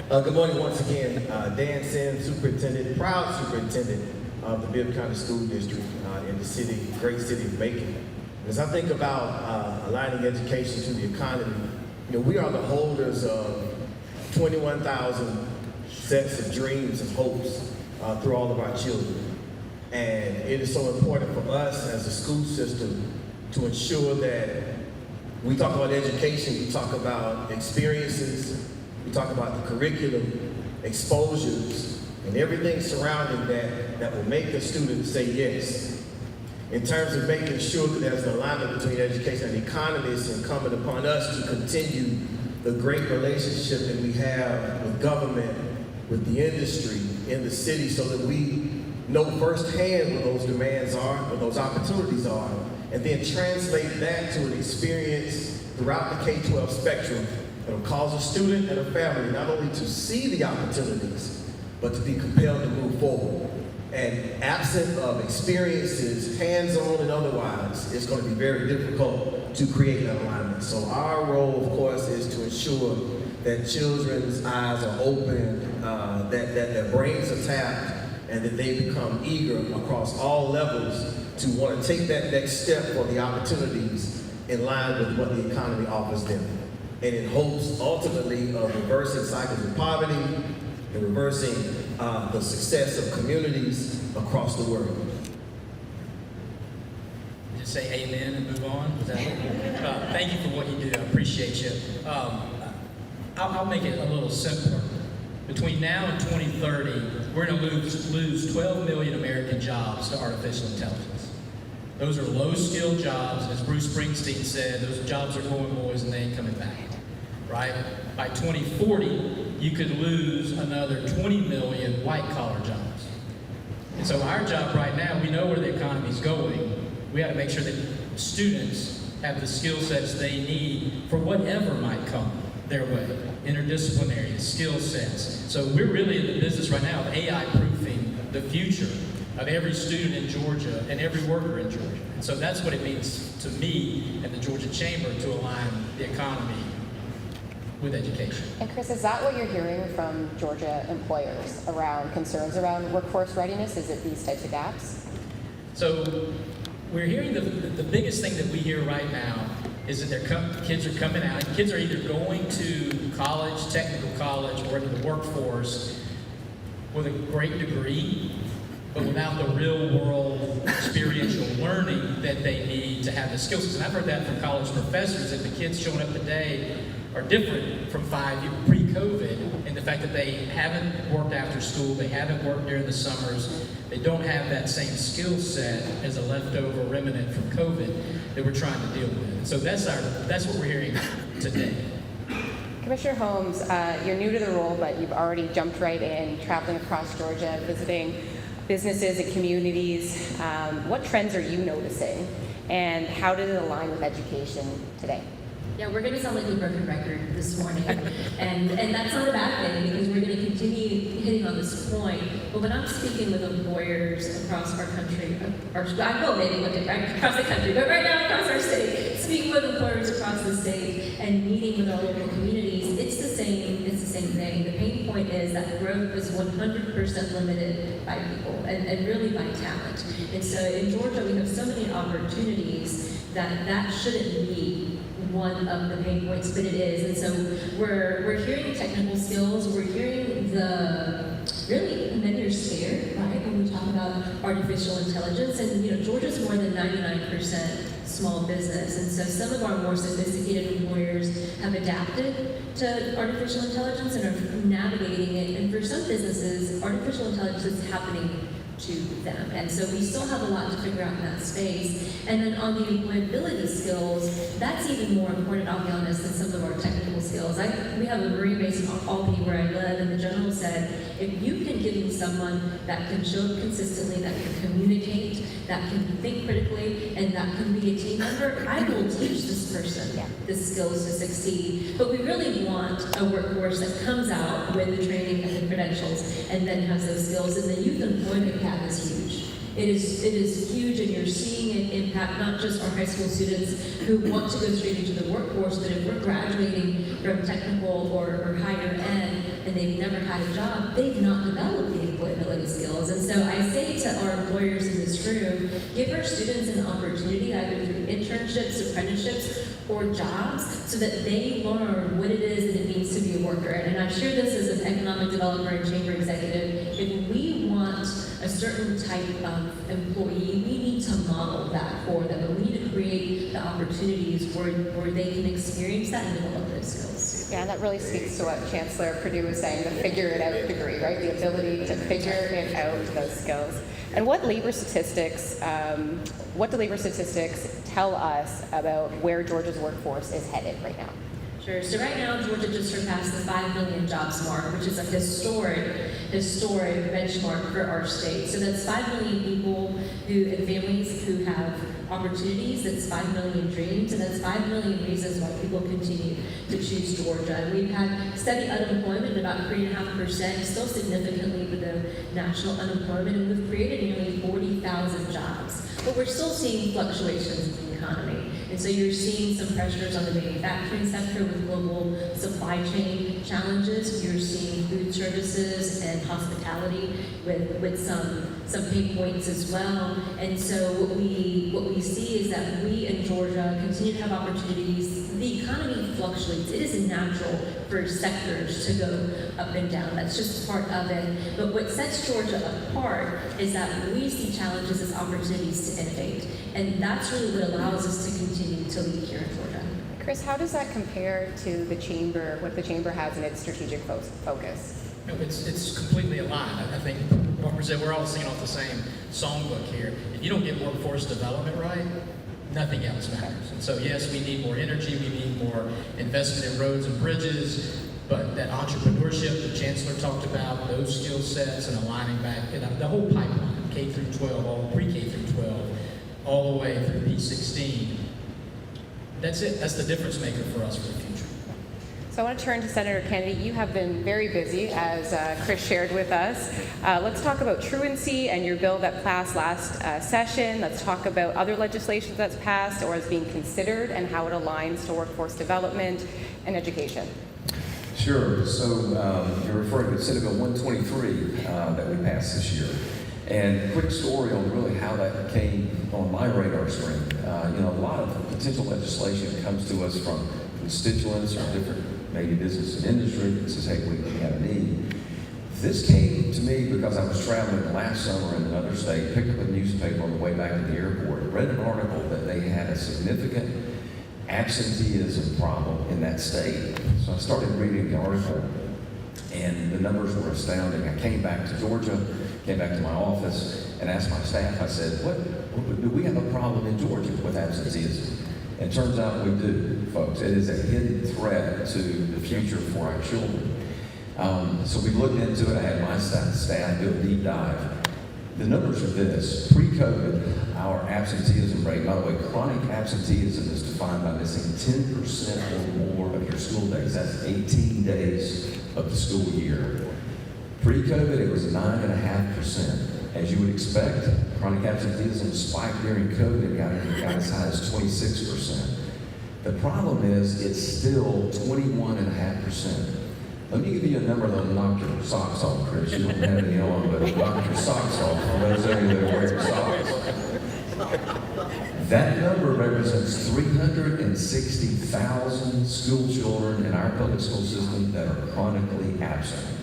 Speaker 3: Good morning once again. Dan Sims, superintendent, proud superintendent of the Bibb County School District in the city, great city of Macon. As I think about aligning education to the economy, we are the holders of 21,000 sets of dreams and hopes through all of our children. And it is so important for us as a school system to ensure that we talk about education, we talk about experiences, we talk about the curriculum, exposures, and everything surrounding that will make the student say yes. In terms of making sure that there's an alignment between education and the economy, it's incumbent upon us to continue the great relationship that we have with government, with the industry, in the city, so that we know firsthand what those demands are, what those opportunities are, and then translate that to an experience throughout the K-12 spectrum that will cause a student and a family not only to see the opportunities, but to be compelled to move forward. And absent of experiences, hands-on and otherwise, it's going to be very difficult to create that alignment. So our role, of course, is to ensure that children's eyes are open, that their brains are tapped, and that they become eager across all levels to want to take that next step for the opportunities in line with what the economy offers them. And in hopes, ultimately, of reversing cycles of poverty and reversing the success of communities across the world.
Speaker 6: Just say amen and move on. Is that thank you for what you do. I appreciate you. I'll make it a little simpler. Between now and 2030, we're going to lose 12 million American jobs to artificial intelligence. Those are low-skilled jobs. As Bruce Springsteen said, those jobs are going boys and they ain't coming back. Right? By 2040, you could lose another 20 million white-collar jobs. And so our job right now, we know where the economy's going. We have to make sure that students have the skill sets they need for whatever might come their way. Interdisciplinary skill sets. So we're really in the business right now of AI-proofing the future of every student in Georgia and every worker in Georgia. And so that's what it means to me and the Georgia Chamber to align the economy with education.
Speaker 10: And Chris, is that what you're hearing from Georgia employers around concerns around workforce readiness? Is it these types of gaps?
Speaker 6: So we're hearing the biggest thing that we hear right now is that kids are coming out. Kids are either going to college, technical college, or into the workforce with a great degree, but without the real world experiential learning that they need to have the skills. And I've heard that from college professors, that the kids showing up today are different from 5 years pre-COVID in the fact that they haven't worked after school, they haven't worked during the summers, they don't have that same skill set as a leftover remnant from COVID that we're trying to deal with. And so that's what we're hearing today.
Speaker 10: Commissioner Holmes, you're new to the role, but you've already jumped right in, traveling across Georgia, visiting businesses and communities. What trends are you noticing, and how did it align with education today?
Speaker 12: Yeah, we're going to sound like a broken record this morning, and that's not a bad thing because we're going to continue hitting on this point. But when I'm speaking with employers across our country, I will maybe look at across the country, but right now across our state, speaking with employers across the state and meeting with our local communities, it's the same thing. The pain point is that growth is 100% limited by people and really by talent. And so in Georgia, we have so many opportunities that shouldn't be one of the pain points, but it is. And so we're hearing technical skills, we're hearing really many are scared, right, when we talk about artificial intelligence. And Georgia's more than 99% small business, and so some of our more sophisticated employers have adapted to artificial intelligence and are navigating it. And for some businesses, artificial intelligence is happening to them. And so we still have a lot to figure out in that space. And then on the employability skills, that's even more important, I'll be honest, than some of our technical skills. We have a Marine base in Albany where I live, and the general said, if you can give me someone that can show up consistently, that can communicate, that can think critically, and that can be a team member, I will teach this person the skills to succeed. But we really want a workforce that comes out with the training and the credentials and then has those skills. And the youth employment gap is huge. It is huge, and you're seeing it impact not just our high school students who want to go straight into the workforce, but if we're graduating from technical or higher ed and they've never had a job, they've not developed the employability skills. And so I say to our employers in this room, give our students an opportunity either through internships, apprenticeships, or jobs so that they learn what it is that it means to be a worker. And I share this as an economic developer and chamber executive. If we want a certain type of employee, we need to model that for them, and we need to create the opportunities where they can experience that and develop those skills.
Speaker 10: Yeah, and that really speaks to what Chancellor Perdue was saying, the figure it out degree, right? The ability to figure it out, those skills. And what do labor statistics tell us about where Georgia's workforce is headed right now?
Speaker 12: Sure. So right now, Georgia just surpassed the 5 million jobs mark, which is a historic benchmark for our state. So that's 5 million people and families who have opportunities. That's 5 million dreams, and that's 5 million reasons why people continue to choose Georgia. And we've had steady unemployment at about 3.5%, still significantly below national unemployment, and we've created nearly 40,000 jobs. But we're still seeing fluctuations in the economy. And so you're seeing some pressures on the manufacturing sector with global supply chain challenges. You're seeing food services and hospitality with some pain points as well. And so what we see is that we in Georgia continue to have opportunities. The economy fluctuates. It is natural for sectors to go up and down. That's just part of it. But what sets Georgia apart is that we see challenges as opportunities to innovate. And that's really what allows us to continue to lead here in Georgia.
Speaker 10: Chris, how does that compare to the chamber, what the chamber has in its strategic focus?
Speaker 6: No, it's completely aligned. I think Barbara said we're all singing off the same songbook here. If you don't get workforce development right, nothing else matters. And so yes, we need more energy, we need more investment in roads and bridges, but that entrepreneurship the Chancellor talked about, those skill sets and aligning back, the whole pipeline, K through 12, all pre-K through 12, all the way through P16. That's it. That's the difference maker for us for the future.
Speaker 10: So I want to turn to Senator Kennedy. You have been very busy, as Chris shared with us. Let's talk about truancy and your bill that passed last session. Let's talk about other legislation that's passed or is being considered and how it aligns to workforce development and education.
Speaker 11: Sure. So you're referring to Senate Bill 123 that we passed this year. And quick story on really how that came on my radar screen. A lot of potential legislation comes to us from constituents or different maybe business and industry that says, hey, we have a need. This came to me because I was traveling last summer in another state, picked up a newspaper on the way back to the airport, read an article that they had a significant absenteeism problem in that state. So I started reading the article, and the numbers were astounding. I came back to Georgia, came back to my office, and asked my staff, I said, do we have a problem in Georgia with absenteeism? And it turns out we do, folks. It is a hidden threat to the future for our children. So we looked into it. I had my staff do a deep dive. The numbers are this. Pre-COVID, our absenteeism rate, by the way, chronic absenteeism is defined by missing 10% or more of your school days. That's 18 days of the school year. Pre-COVID, it was 9.5%. As you would expect, chronic absenteeism spiked during COVID, got as high as 26%. The problem is it's still 21.5%. Let me give you a number that'll knock your socks off, Chris. You don't have any on, but it'll knock your socks off for those of you that wear your socks. That number represents 360,000 school children in our public school system that are chronically absent.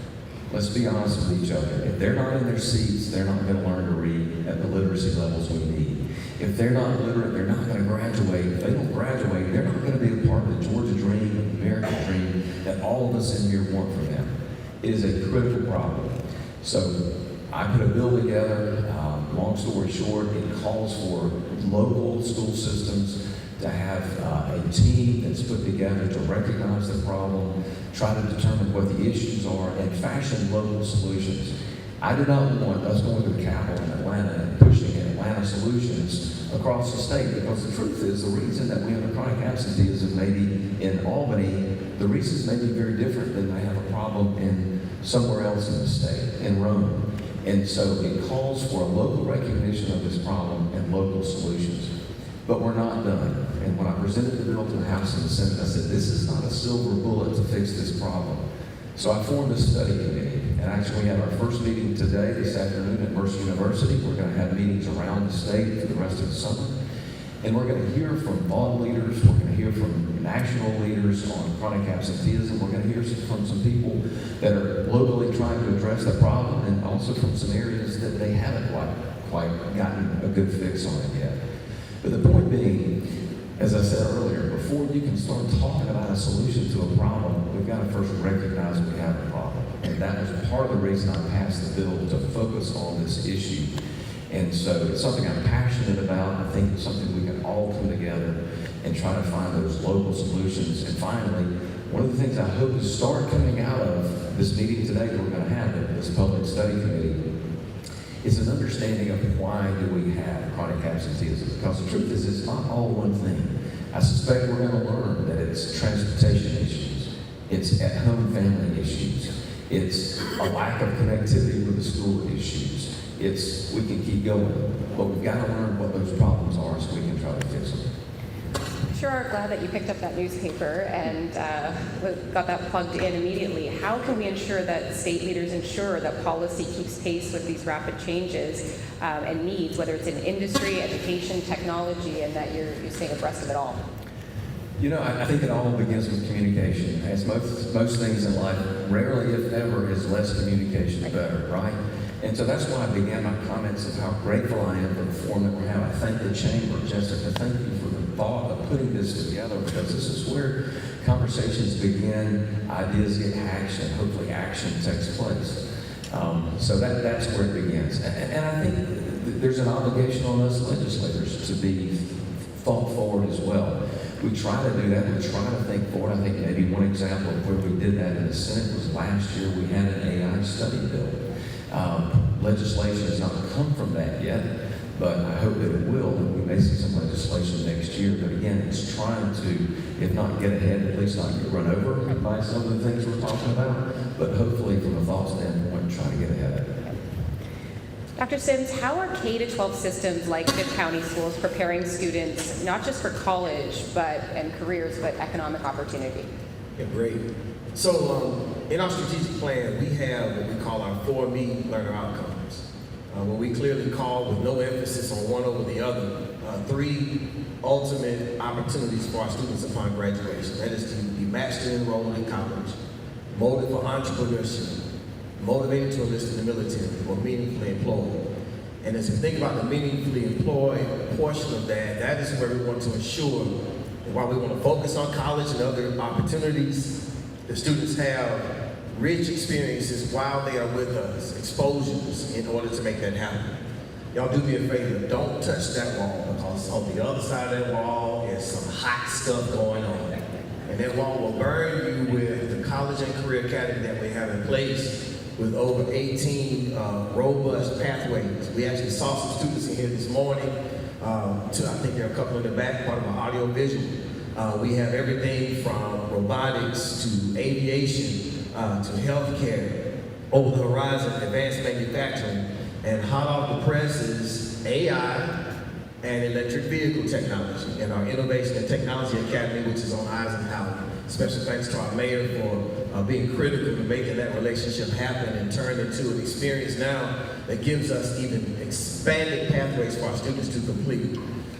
Speaker 11: Let's be honest with each other. If they're not in their seats, they're not going to learn to read at the literacy levels we need. If they're not literate, they're not going to graduate. If they don't graduate, they're not going to be a part of the Georgia dream, the American dream that all of us in here want for them. It is a critical problem. So I put a bill together. Long story short, it calls for local school systems to have a team that's put together to recognize the problem, try to determine what the issues are, and fashion local solutions. I do not want us going to the Capitol in Atlanta and pushing Atlanta solutions across the state, because the truth is the reason that we have a chronic absenteeism maybe in Albany, the reasons may be very different than they have a problem in somewhere else in the state, in Rome. And so it calls for a local recognition of this problem and local solutions. But we're not done. And when I presented the bill to the House and the Senate, I said, this is not a silver bullet to fix this problem. So I formed a study committee. And actually we have our first meeting today, this afternoon at Mercer University. We're going to have meetings around the state for the rest of the summer. And we're going to hear from thought leaders. We're going to hear from national leaders on chronic absenteeism. We're going to hear from some people that are locally trying to address the problem, and also from some areas that they haven't quite gotten a good fix on it yet. But the point being, as I said earlier, before you can start talking about a solution to a problem, we've got to first recognize we have a problem. And that was part of the reason I passed the bill, to focus on this issue. And so it's something I'm passionate about. I think it's something we can all come together and try to find those local solutions. And finally, one of the things I hope to start coming out of this meeting today that we're going to have in this public study committee is an understanding of why do we have chronic absenteeism. Because the truth is, it's not all one thing. I suspect we're going to learn that it's transportation issues, it's at-home family issues, it's a lack of connectivity with the school issues. We can keep going, but we've got to learn what those problems are so we can try to fix them.
Speaker 10: Sure, glad that you picked up that newspaper and got that plugged in immediately. How can we ensure that state leaders ensure that policy keeps pace with these rapid changes and needs, whether it's in industry, education, technology, and that you're staying abreast of it all?
Speaker 11: You know, I think it all begins with communication. As most things in life, rarely, if ever, is less communication better, right? And so that's why I began my comments of how grateful I am for the forum that we're having. I thank the Chamber, Jessica, thank you for the thought of putting this together, because this is where conversations begin, ideas get action, hopefully action takes place. So that's where it begins. And I think there's an obligation on us legislators to be thought forward as well. We try to do that, we try to think forward. I think maybe one example of where we did that in the Senate was last year we had an AI study bill. Legislation has not come from that yet, but I hope that it will, and we may see some legislation next year. But again, it's trying to, if not get ahead, at least not get run over by some of the things we're talking about, but hopefully from a thought standpoint, try to get ahead of it.
Speaker 10: Dr. Sims, how are K-12 systems like Fifth County Schools preparing students, not just for college and careers, but economic opportunity?
Speaker 3: Yeah, great. So in our strategic plan, we have what we call our 4Me learner outcomes. What we clearly call, with no emphasis on one over the other, 3 ultimate opportunities for our students upon graduation. That is to be matched and enrolled in college, molded for entrepreneurship, motivated to enlist in the military, or meaningfully employed. And as we think about the meaningfully employed portion of that, that is where we want to ensure that while we want to focus on college and other opportunities, the students have rich experiences while they are with us, exposures, in order to make that happen. Y'all do me a favor, don't touch that wall, because on the other side of that wall is some hot stuff going on. And that wall will burn you with the College and Career Academy that we have in place, with over 18 robust pathways. We actually saw some students in here this morning, I think there are a couple in the back, part of our audio visual. We have everything from robotics to aviation to healthcare, over the horizon, advanced manufacturing, and hot off the press is AI and electric vehicle technology, and our Innovation and Technology Academy, which is on Eisenhower. Special thanks to our mayor for being critical to making that relationship happen and turn into an experience now that gives us even expanded pathways for our students to complete.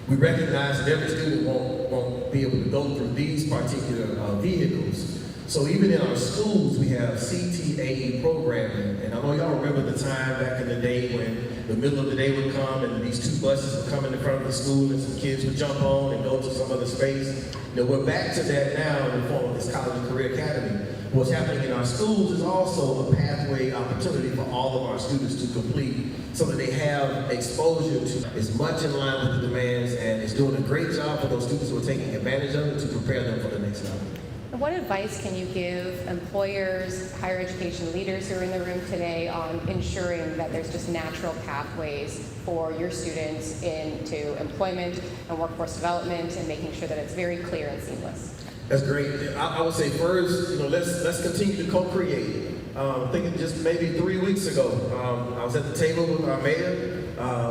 Speaker 3: We recognize that every student won't be able to go through these particular vehicles. So even in our schools, we have CTAE programming. And I know y'all remember the time back in the day when the middle of the day would come and these 2 buses would come in front of the school and some kids would jump on and go to some other space. You know, we're back to that now in the form of this College and Career Academy. What's happening in our schools is also a pathway opportunity for all of our students to complete, so that they have exposure to as much in line with the demands, and it's doing a great job for those students who are taking advantage of it to prepare them for the next level.
Speaker 10: And what advice can you give employers, higher education leaders who are in the room today on ensuring that there's just natural pathways for your students into employment and workforce development, and making sure that it's very clear and seamless?
Speaker 3: That's great. I would say first, let's continue to co-create. Thinking just maybe 3 weeks ago, I was at the table with our mayor,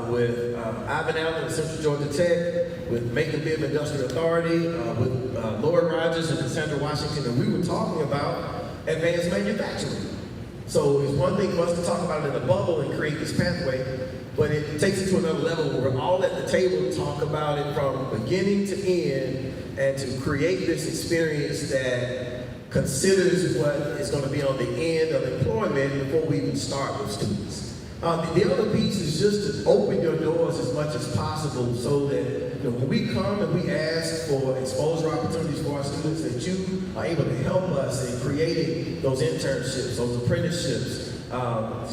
Speaker 3: with Ivan Allen at Central Georgia Tech, with Macon Industrial Authority, with Lord Rogers and Cassandra Washington, and we were talking about advanced manufacturing. So it's one thing for us to talk about it in a bubble and create this pathway, but it takes it to another level where we're all at the table to talk about it from beginning to end, and to create this experience that considers what is going to be on the end of employment before we even start with students. The other piece is just to open your doors as much as possible, so that when we come and we ask for exposure opportunities for our students, that you are able to help us in creating those internships, those apprenticeships,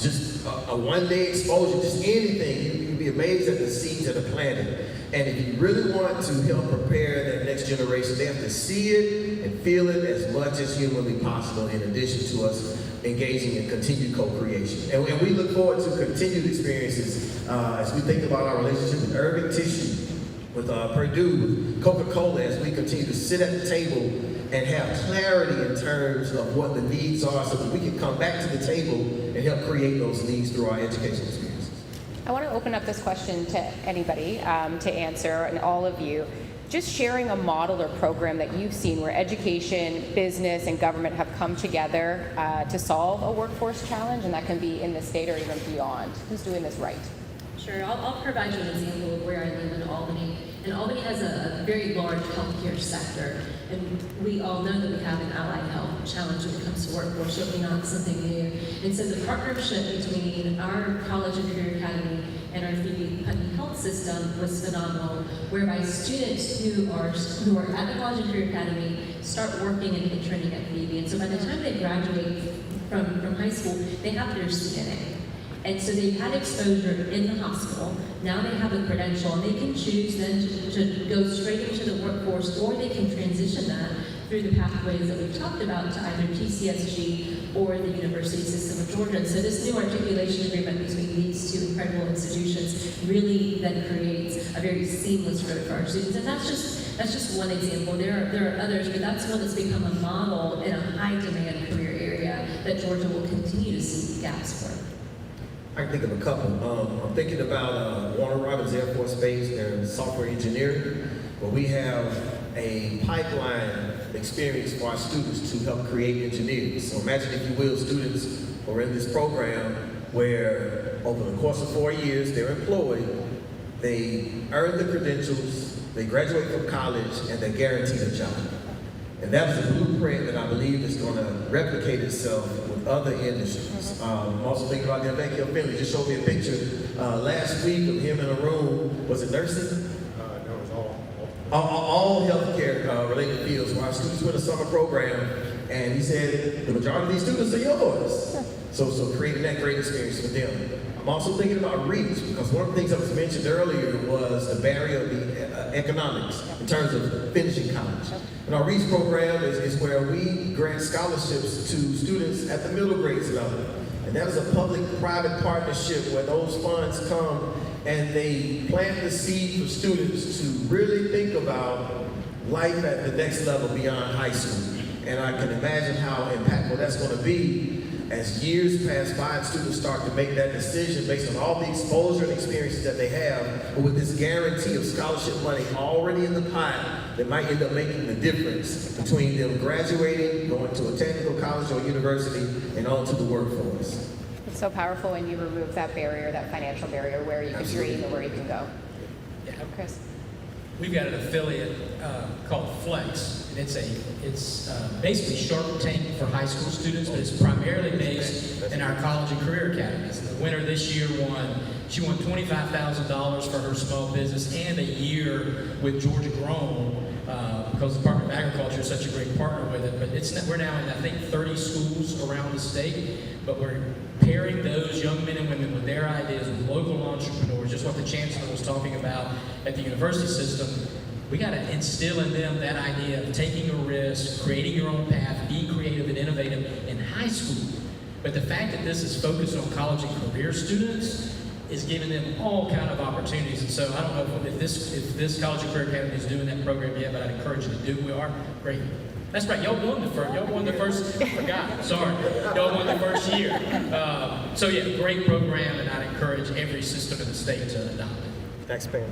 Speaker 3: just a one-day exposure, just anything. You you'd be amazed at the seeds that are planted. And if you really want to help prepare that next generation, they have to see it and feel it as much as humanly possible, in addition to us engaging in continued co-creation. And we look forward to continued experiences as we think about our relationship with Urban Tissue, with Purdue, with Coca-Cola, as we continue to sit at the table and have clarity in terms of what the needs are, so that we can come back to the table and help create those needs through our educational experiences.
Speaker 10: I want to open up this question to anybody to answer, and all of you. Just sharing a model or program that you've seen where education, business, and government have come together to solve a workforce challenge, and that can be in the state or even beyond. Who's doing this right?
Speaker 12: Sure, I'll provide you an example of where I live in Albany. And Albany has a very large healthcare sector, and we all know that we have an allied health challenge when it comes to workforce, certainly not something new. And so the partnership between our College and Career Academy and our Phoebe Putney Health System was phenomenal, whereby students who are at the College and Career Academy start working and training at Phoebe. And so by the time they graduate from high school, they have their CNA. And so they've had exposure in the hospital. Now they have a credential, and they can choose then to go straight into the workforce, or they can transition that through the pathways that we've talked about to either TCSG or the University System of Georgia. And so this new articulation agreement between these two incredible institutions really then creates a very seamless road for our students. And that's just one example. There are others, but that's one that's become a model in a high demand career area that Georgia will continue to see gaps for.
Speaker 3: I can think of a couple. I'm thinking about Warner Robins Air Force Base and software engineering, where we have a pipeline experience for our students to help create engineers. So imagine, if you will, students who are in this program where over the course of 4 years they're employed, they earn the credentials, they graduate from college, and they're guaranteed a job. And that is a blueprint that I believe is going to replicate itself with other industries. I'm also thinking about the Vecchio family. Just showed me a picture last week of him in a room. Was it nursing?
Speaker 5: No, it was
Speaker 3: all healthcare related fields. Where our students went a summer program, and he said the majority of these students are yours. So creating that great experience for them. I'm also thinking about reach, because one of the things that was mentioned earlier was the barrier of the economics in terms of finishing college. And our REACH program is where we grant scholarships to students at the middle grades level. And that is a public-private partnership where those funds come and they plant the seed for students to really think about life at the next level beyond high school. And I can imagine how impactful that's going to be as years pass by and students start to make that decision based on all the exposure and experiences that they have, but with this guarantee of scholarship money already in the pot that might end up making the difference between them graduating, going to a technical college or university, and on to the workforce.
Speaker 10: It's so powerful when you remove that barrier, that financial barrier, where you can dream and where you can go.
Speaker 6: Yeah.
Speaker 10: Chris?
Speaker 6: We've got an affiliate called Flex, and it's basically Shark Tank for high school students, but it's primarily based in our college and career academies. The winner this year won $25,000 for her small business and a year with Georgia Grown, because the Department of Agriculture is such a great partner with it. But we're now in, I think, 30 schools around the state, but we're pairing those young men and women with their ideas with local entrepreneurs, just what the Chancellor was talking about at the university system. We got to instill in them that idea of taking a risk, creating your own path, be creative and innovative in high school. But the fact that this is focused on college and career students is giving them all kind of opportunities. And so I don't know if this College and Career Academy is doing that program yet, but I'd encourage you to do. We are great. That's right. Y'all won the first. I forgot. Sorry. Y'all won the first year. So yeah, great program, and I'd encourage every system in the state to adopt it.
Speaker 3: Thanks, Pam.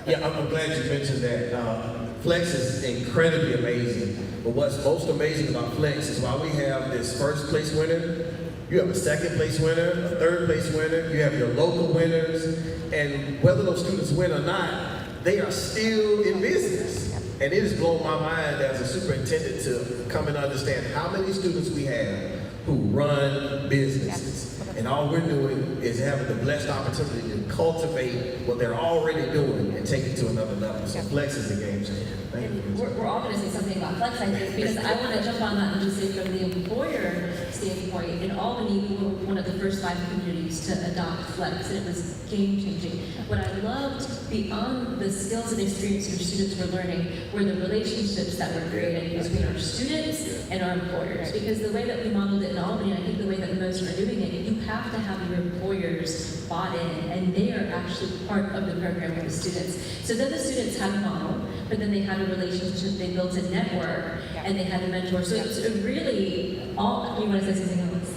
Speaker 3: Yeah, I'm glad you mentioned that. Flex is incredibly amazing. But what's most amazing about Flex is while we have this first place winner, you have a second place winner, a third place winner, you have your local winners, and whether those students win or not, they are still in business. And it has blown my mind as a superintendent to come and understand how many students we have who run businesses. And all we're doing is having the blessed opportunity to cultivate what they're already doing and take it to another level. So Flex is a game changer. Thank you.
Speaker 12: We're all going to say something about Flex, I think, because I want to jump on that and just say from the employer standpoint, in Albany, we were one of the first 5 communities to adopt Flex, and it was game changing. What I loved beyond the skills and experience your students were learning were the relationships that were created between our students and our employers. Because the way that we modeled it in Albany, and I think the way that most are doing it, you have to have your employers bought in, and they are actually part of the program with the students. So then the students had a model, but then they had a relationship, they built a network, and they had a mentor. So it's really all, you want to say something else?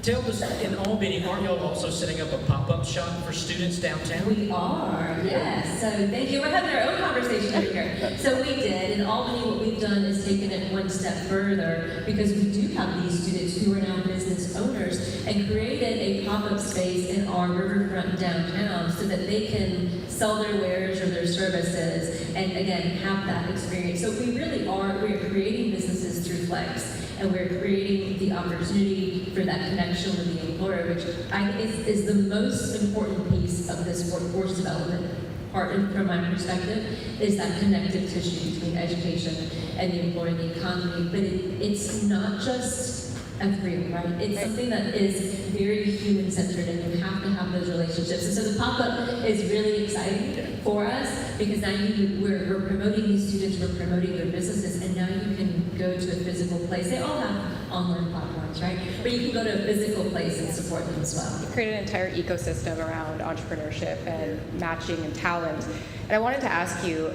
Speaker 6: Tell us, in Albany, aren't y'all also setting up a pop-up shop for students downtown?
Speaker 12: We are, yes. So thank you. We're having our own conversation over here. So we did. In Albany, what we've done is taken it one step further, because we do have these students who are now business owners, and created a pop-up space in our riverfront downtown so that they can sell their wares or their services and, again, have that experience. So we really are, we're creating businesses through Flex. And we're creating the opportunity for that connection with the employer, which I think is the most important piece of this workforce development part, and from my perspective, is that connective tissue between education and the employer and the economy. But it's not just ethereal, right? It's something that is very human-centered, and you have to have those relationships. And so the pop-up is really exciting for us, because now we're promoting these students, we're promoting their businesses, and now you can go to a physical place. They all have online platforms, right? But you can go to a physical place and support them as well.
Speaker 10: Create an entire ecosystem around entrepreneurship and matching and talent. And I wanted to ask you,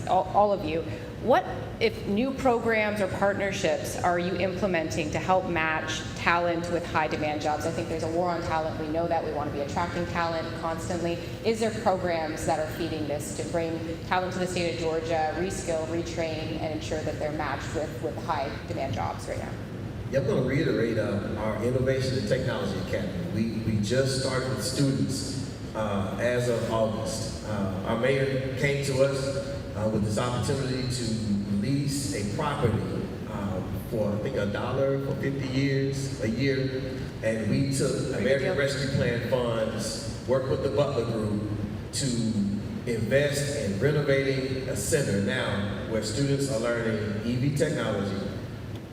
Speaker 10: all of you, what if new programs or partnerships are you implementing to help match talent with high demand jobs? I think there's a war on talent. We know that. We want to be attracting talent constantly. Is there programs that are feeding this to bring talent to the state of Georgia, reskill, retrain, and ensure that they're matched with high demand jobs right now?
Speaker 3: Yeah, I'm going to reiterate our Innovation and Technology Academy. We just started with students as of August. Our mayor came to us with this opportunity to lease a property for, I think, $1 for 50 years, a year. And we took American Rescue Plan funds, worked with the Butler Group to invest in renovating a center now where students are learning EV technology,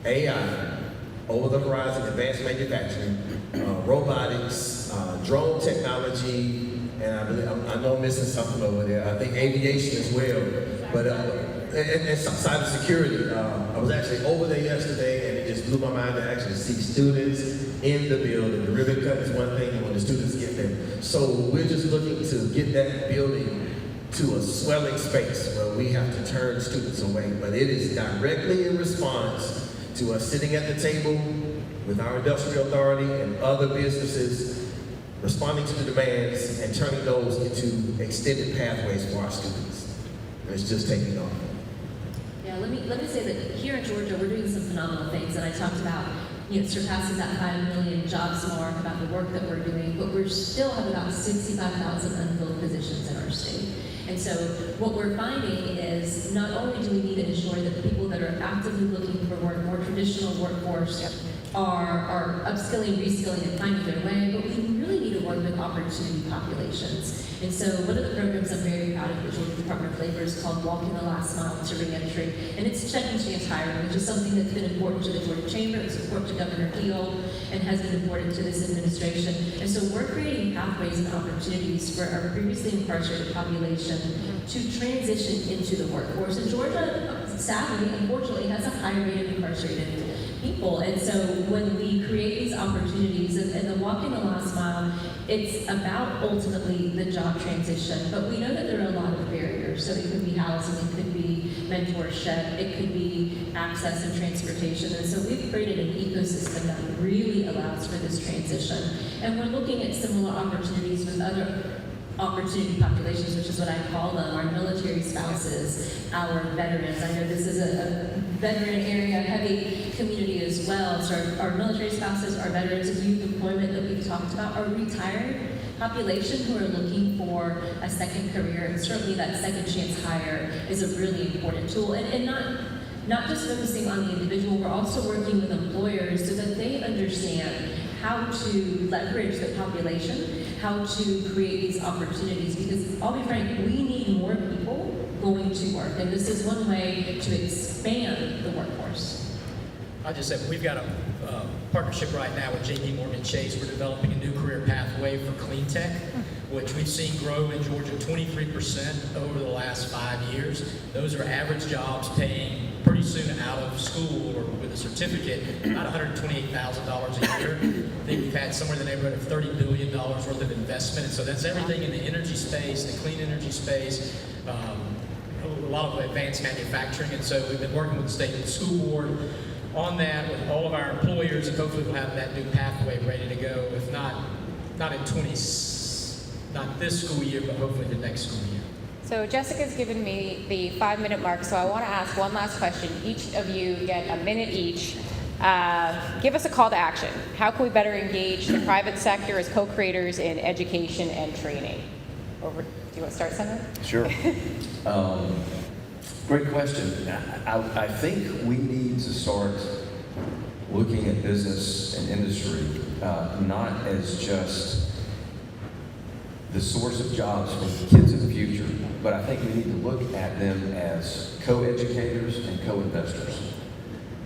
Speaker 3: AI, over-the-horizon advanced manufacturing, robotics, drone technology, and I know I'm missing something over there. I think aviation as well, but and cybersecurity. I was actually over there yesterday, and it just blew my mind to actually see students in the building. The ribbon cut is one thing, and when the students get there. So we're just looking to get that building to a swelling space where we have to turn students away. But it is directly in response to us sitting at the table with our industrial authority and other businesses, responding to the demands and turning those into extended pathways for our students. And it's just taking off.
Speaker 12: Yeah, let me say that here in Georgia, we're doing some phenomenal things, and I talked about surpassing that 5 million jobs mark, about the work that we're doing, but we still have about 65,000 unfilled positions in our state. And so what we're finding is not only do we need to ensure that the people that are actively looking for work, more traditional workforce, are upskilling, reskilling, and finding their way, but we really need to work with opportunity populations. And so one of the programs I'm very proud of, the Georgia Department of Labor, is called Walking the Last Mile to Reentry. And it's second chance hiring, which is something that's been important to the Georgia Chamber, it's important to Governor Deal, and has been important to this administration. And so we're creating pathways and opportunities for our previously incarcerated population to transition into the workforce. And Georgia, sadly, unfortunately, has a high rate of incarcerated people. And so when we create these opportunities, and the Walking the Last Mile, it's about ultimately the job transition. But we know that there are a lot of barriers. So it could be housing, it could be mentorship, it could be access and transportation. And so we've created an ecosystem that really allows for this transition. And we're looking at similar opportunities with other opportunity populations, which is what I call them, our military spouses, our veterans. I know this is a veteran area heavy community as well. So our military spouses, our veterans of youth employment that we've talked about, our retired population who are looking for a second career, and certainly that second chance hire is a really important tool. And not just focusing on the individual, we're also working with employers so that they understand how to leverage the population, how to create these opportunities, because I'll be frank, we need more people going to work, and this is one way to expand the workforce.
Speaker 6: I just said, we've got a partnership right now with JP Morgan Chase. We're developing a new career pathway for clean tech, which we've seen grow in Georgia 23% over the last 5 years. Those are average jobs paying pretty soon out of school or with a certificate, about $128,000 a year. I think we've had somewhere in the neighborhood of $30 billion worth of investment. And so that's everything in the energy space, the clean energy space, a lot of advanced manufacturing. And so we've been working with the state school board on that with all of our employers, and hopefully we'll have that new pathway ready to go, if not this school year, but hopefully the next school year.
Speaker 10: So Jessica's given me the 5-minute mark, so I want to ask one last question. Each of you get a minute each. Give us a call to action. How can we better engage the private sector as co-creators in education and training? Do you want to start, Senator?
Speaker 11: Sure. Great question. I think we need to start looking at business and industry not as just the source of jobs for the kids in the future, but I think we need to look at them as co-educators and co-investors.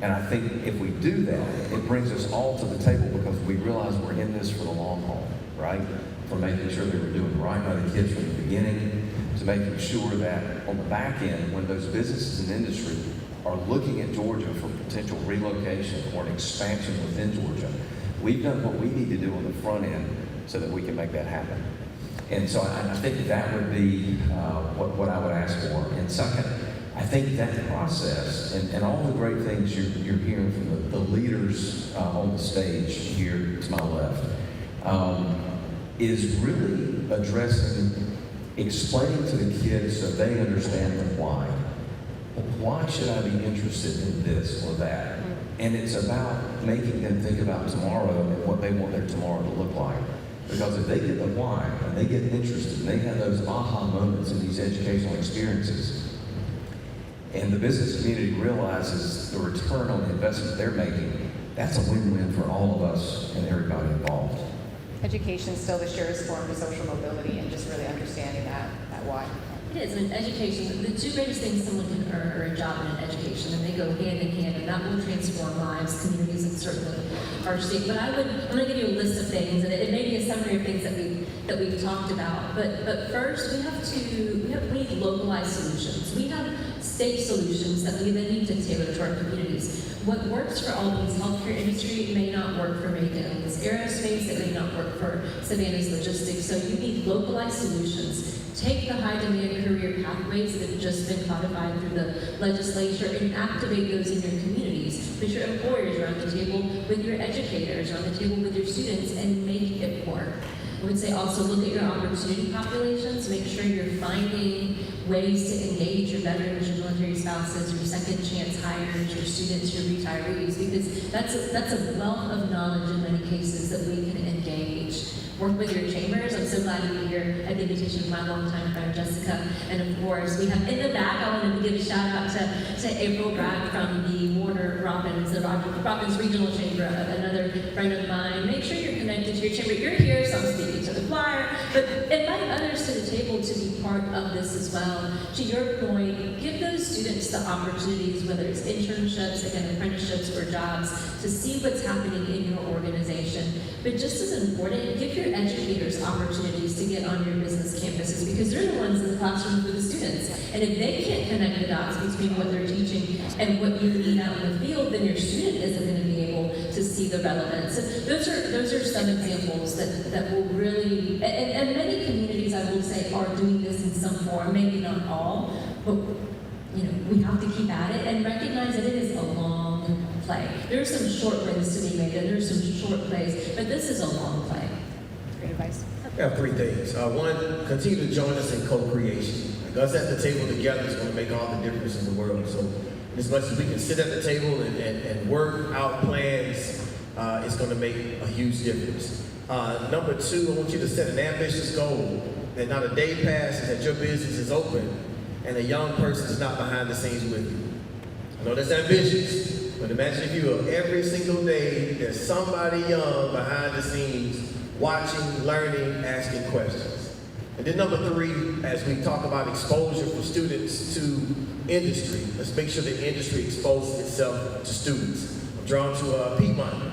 Speaker 11: And I think if we do that, it brings us all to the table because we realize we're in this for the long haul, right? From making sure that we're doing right by the kids from the beginning, to making sure that on the back end, when those businesses and industry are looking at Georgia for potential relocation or an expansion within Georgia, we've done what we need to do on the front end so that we can make that happen. And so I think that would be what I would ask for. And second, I think that process and all the great things you're hearing from the leaders on the stage here to my left is really addressing, explaining to the kids so they understand the why. Why should I be interested in this or that? And it's about making them think about tomorrow and what they want their tomorrow to look like. Because if they get the why and they get interested and they have those aha moments in these educational experiences, and the business community realizes the return on the investment they're making, that's a win-win for all of us and everybody involved.
Speaker 10: Education is still the surest form of social mobility, and just really understanding that why.
Speaker 12: It is, and education, the two greatest things someone can earn are a job and an education, and they go hand in hand, and that will transform lives, communities, and certainly our state. But I'm going to give you a list of things, and it may be a summary of things that we've talked about. But first, we need localized solutions. We have state solutions that we then need to tailor to our communities. What works for Albany's healthcare industry may not work for Macon's aerospace, it may not work for Savannah's logistics, so you need localized solutions. Take the high demand career pathways that have just been codified through the legislature and activate those in your communities. Put your employers around the table with your educators, around the table with your students, and make it work. I would say also look at your opportunity populations, make sure you're finding ways to engage your veterans, your military spouses, your second chance hires, your students, your retirees, because that's a wealth of knowledge in many cases that we can engage. Work with your chambers. I'm so glad to be here at the invitation of my longtime friend Jessica. And of course, we have in the back, I wanted to give a shout out to April Bragg from the Warner Robins, the Robins Regional Chamber, another friend of mine. Make sure you're connected to your chamber. You're here, so I'm speaking to the choir, but invite others to the table to be part of this as well. To your point, give those students the opportunities, whether it's internships, again, apprenticeships, or jobs, to see what's happening in your organization. But just as important, give your educators opportunities to get on your business campuses, because they're the ones in the classroom with the students. And if they can't connect the dots between what they're teaching and what you need out in the field, then your student isn't going to be able to see the relevance. And those are some examples that will really, and many communities, I will say, are doing this in some form, maybe not all, but we have to keep at it and recognize that it is a long play. There are some short wins to be made, and there's some short plays, but this is a long play.
Speaker 10: Great advice.
Speaker 3: I have three things. One, continue to join us in co-creation. Like us at the table together is going to make all the difference in the world. So as much as we can sit at the table and work out plans, it's going to make a huge difference. Number two, I want you to set an ambitious goal that not a day passes that your business is open and a young person is not behind the scenes with you. I know that's ambitious, but imagine if you were every single day, there's somebody young behind the scenes watching, learning, asking questions. And then number 3, as we talk about exposure for students to industry, let's make sure the industry exposes itself to students. I'm drawn to Piedmont,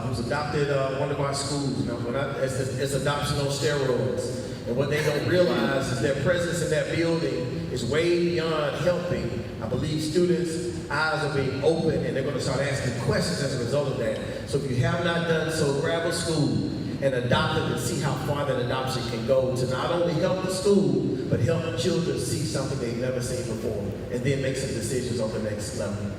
Speaker 3: who's adopted one of our schools. You know, it's adoption on steroids. And what they don't realize is their presence in that building is way beyond helping. I believe students' eyes are being opened and they're going to start asking questions as a result of that. So if you have not done so, grab a school and adopt it and see how far that adoption can go to not only help the school, but help children see something they've never seen before and then make some decisions on the next level.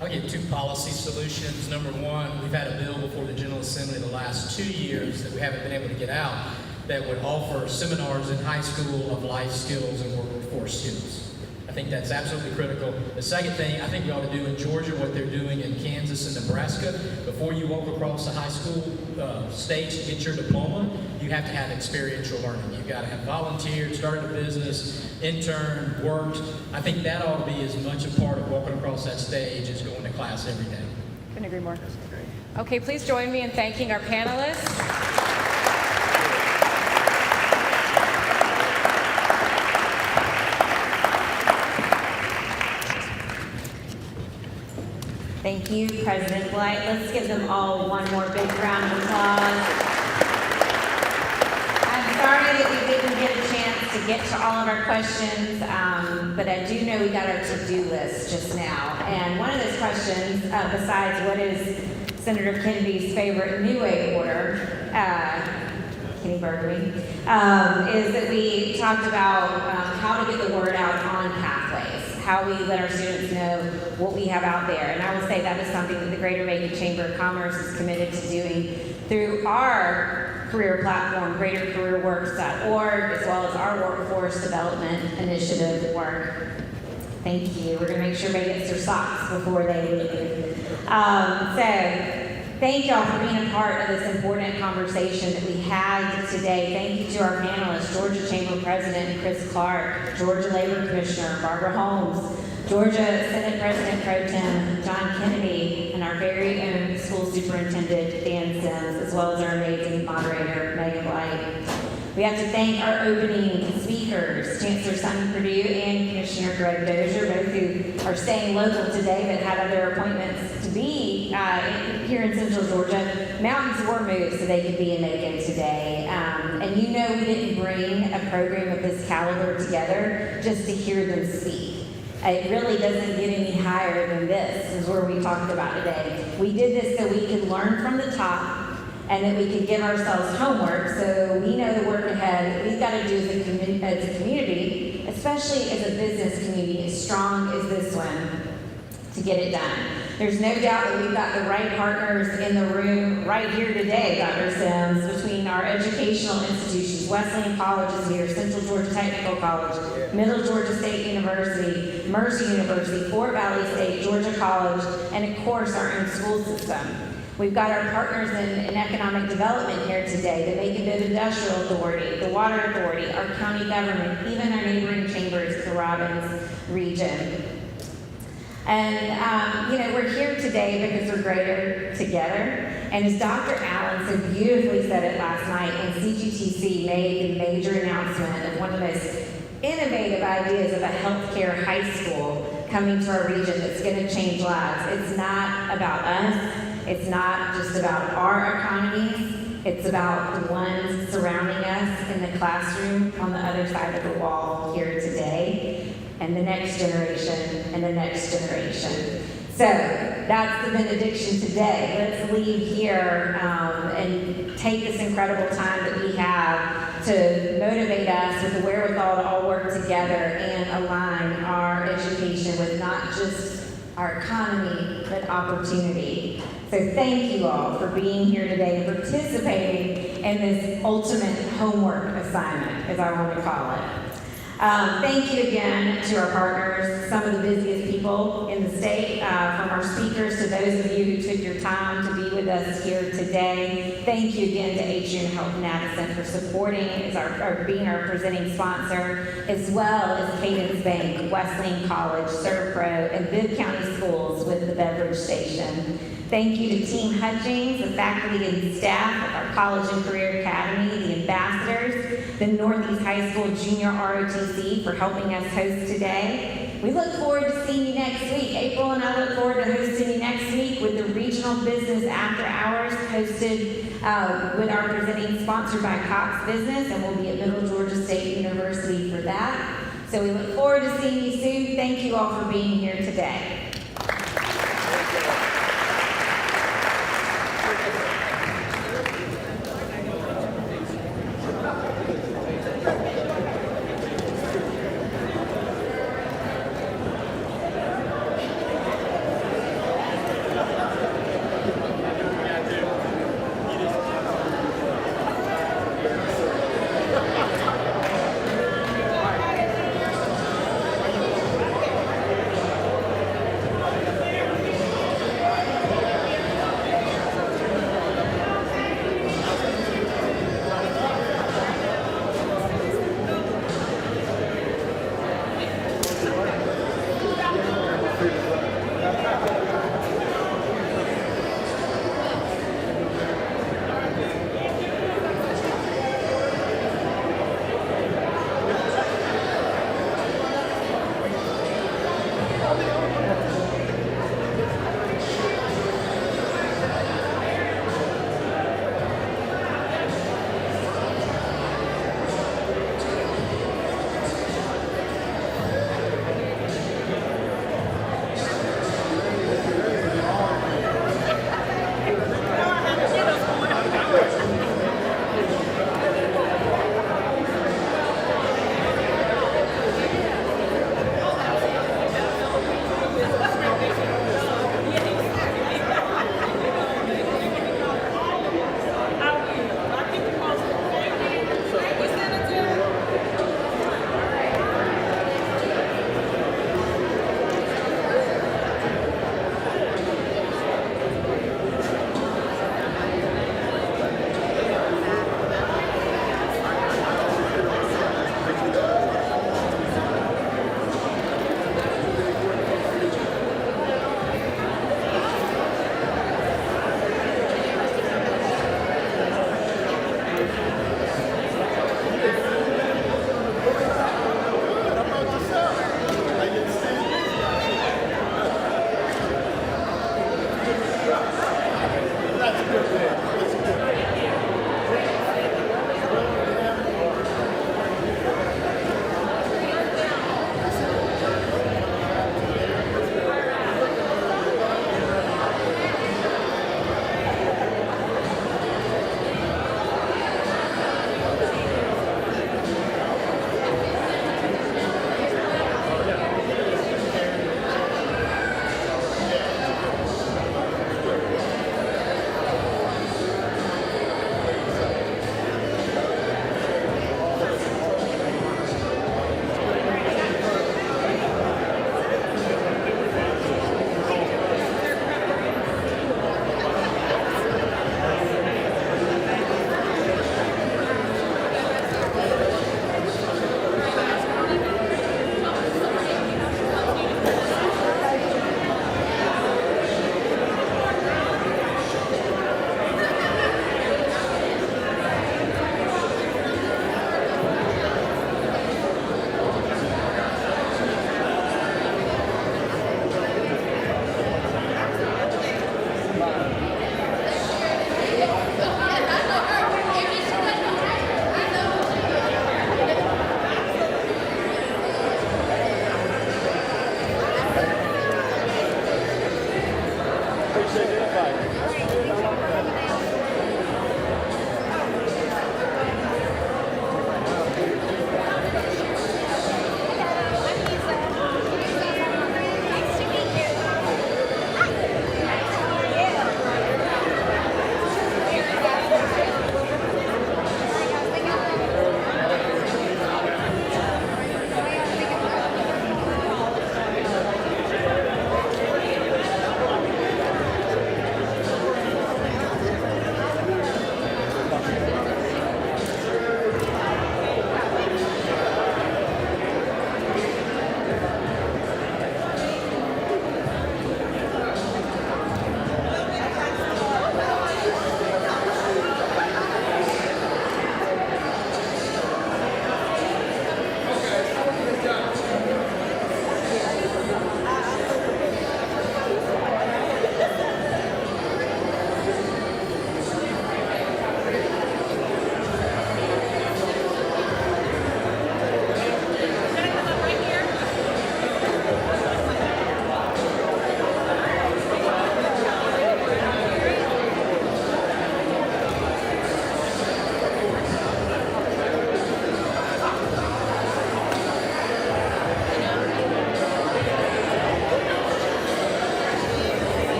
Speaker 6: I'll give 2 policy solutions. Number 1, we've had a bill before the General Assembly the last 2 years that we haven't been able to get out that would offer seminars in high school of life skills and workforce skills. I think that's absolutely critical. The second thing, I think we ought to do in Georgia what they're doing in Kansas and Nebraska. Before you walk across the high school stage to get your diploma, you have to have experiential learning. You've got to have volunteered, started a business, interned, worked. I think that ought to be as much a part of walking across that stage as going to class every day.
Speaker 10: Couldn't agree more. Okay, please join me in thanking our panelists.
Speaker 1: Thank you, President Blight. Let's give them all one more big round of applause. I'm sorry that we didn't get a chance to get to all of our questions, but I do know we got our to-do list just now. And one of those questions, besides what is Senator Kennedy's favorite New Way order, Kenny Burgley, is that we talked about how to get the word out on pathways, how we let our students know what we have out there. And I will say that is something that the Greater Macon Chamber of Commerce is committed to doing through our career platform, greatercareerworks.org, as well as our workforce development initiative work. Thank you. We're going to make sure everybody gets their socks before they leave. Thank y'all for being a part of this important conversation that we had today. Thank you to our panelists, Georgia Chamber President Chris Clark, Georgia Labor Commissioner Barbara Holmes, Georgia Senate President Pro Tem John Kennedy, and our very own school superintendent Dan Sims, as well as our amazing moderator Megan Blight. We have to thank our opening speakers, Chancellor Sonny Perdue and Commissioner Greg Dozier, both who are staying local today but had other appointments to be here in Central Georgia. Mountains were moved so they could be in Macon today. And you know we didn't bring a program of this caliber together just to hear them speak. It really doesn't get any higher than this, is where we talked about today. We did this so we could learn from the top and that we could give ourselves homework so we know the work ahead that we've got to do as a community, especially as a business community as strong as this one, to get it done. There's no doubt that we've got the right partners in the room right here today, Dr. Sims, between our educational institutions. Wesleyan College is here, Central Georgia Technical College, Middle Georgia State University, Mercer University, Fort Valley State, Georgia College, and of course our own school system. We've got our partners in economic development here today, the Macon Industrial Authority, the Water Authority, our county government, even our neighboring chambers, the Robbins region. And, we're here today because we're greater together. And as Dr. Allen so beautifully said it last night, when CGTC made the major announcement of one of the most innovative ideas of a healthcare high school coming to our region that's going to change lives. It's not about us. It's not just about our economies. It's about the ones surrounding us in the classroom on the other side of the wall here today, and the next generation, and the next generation. So that's the benediction today. Let's leave here and take this incredible time that we have to motivate us with the wherewithal to all work together and align our education with not just our economy, but opportunity. So thank you all for being here today and participating in this ultimate homework assignment, as I want to call it. Thank you again to our partners, some of the busiest people in the state, from our speakers to those of you who took your time to be with us here today. Thank you again to Atrium Health Madison for supporting or being our presenting sponsor, as well as Cadence Bank, Wesleyan College, Servpro, and Bibb County Schools with the beverage station. Thank you to Team Hutchings, the faculty and staff of our College and Career Academy, the ambassadors, the Northeast High School Junior ROTC for helping us host today. We look forward to seeing you next week. April and I look forward to hosting you next week with the Regional Business After Hours hosted with our presenting sponsored by Cox Business, and we'll be at Middle Georgia State University for that. So we look forward to seeing you soon. Thank you all for being here today.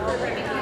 Speaker 1: How are you?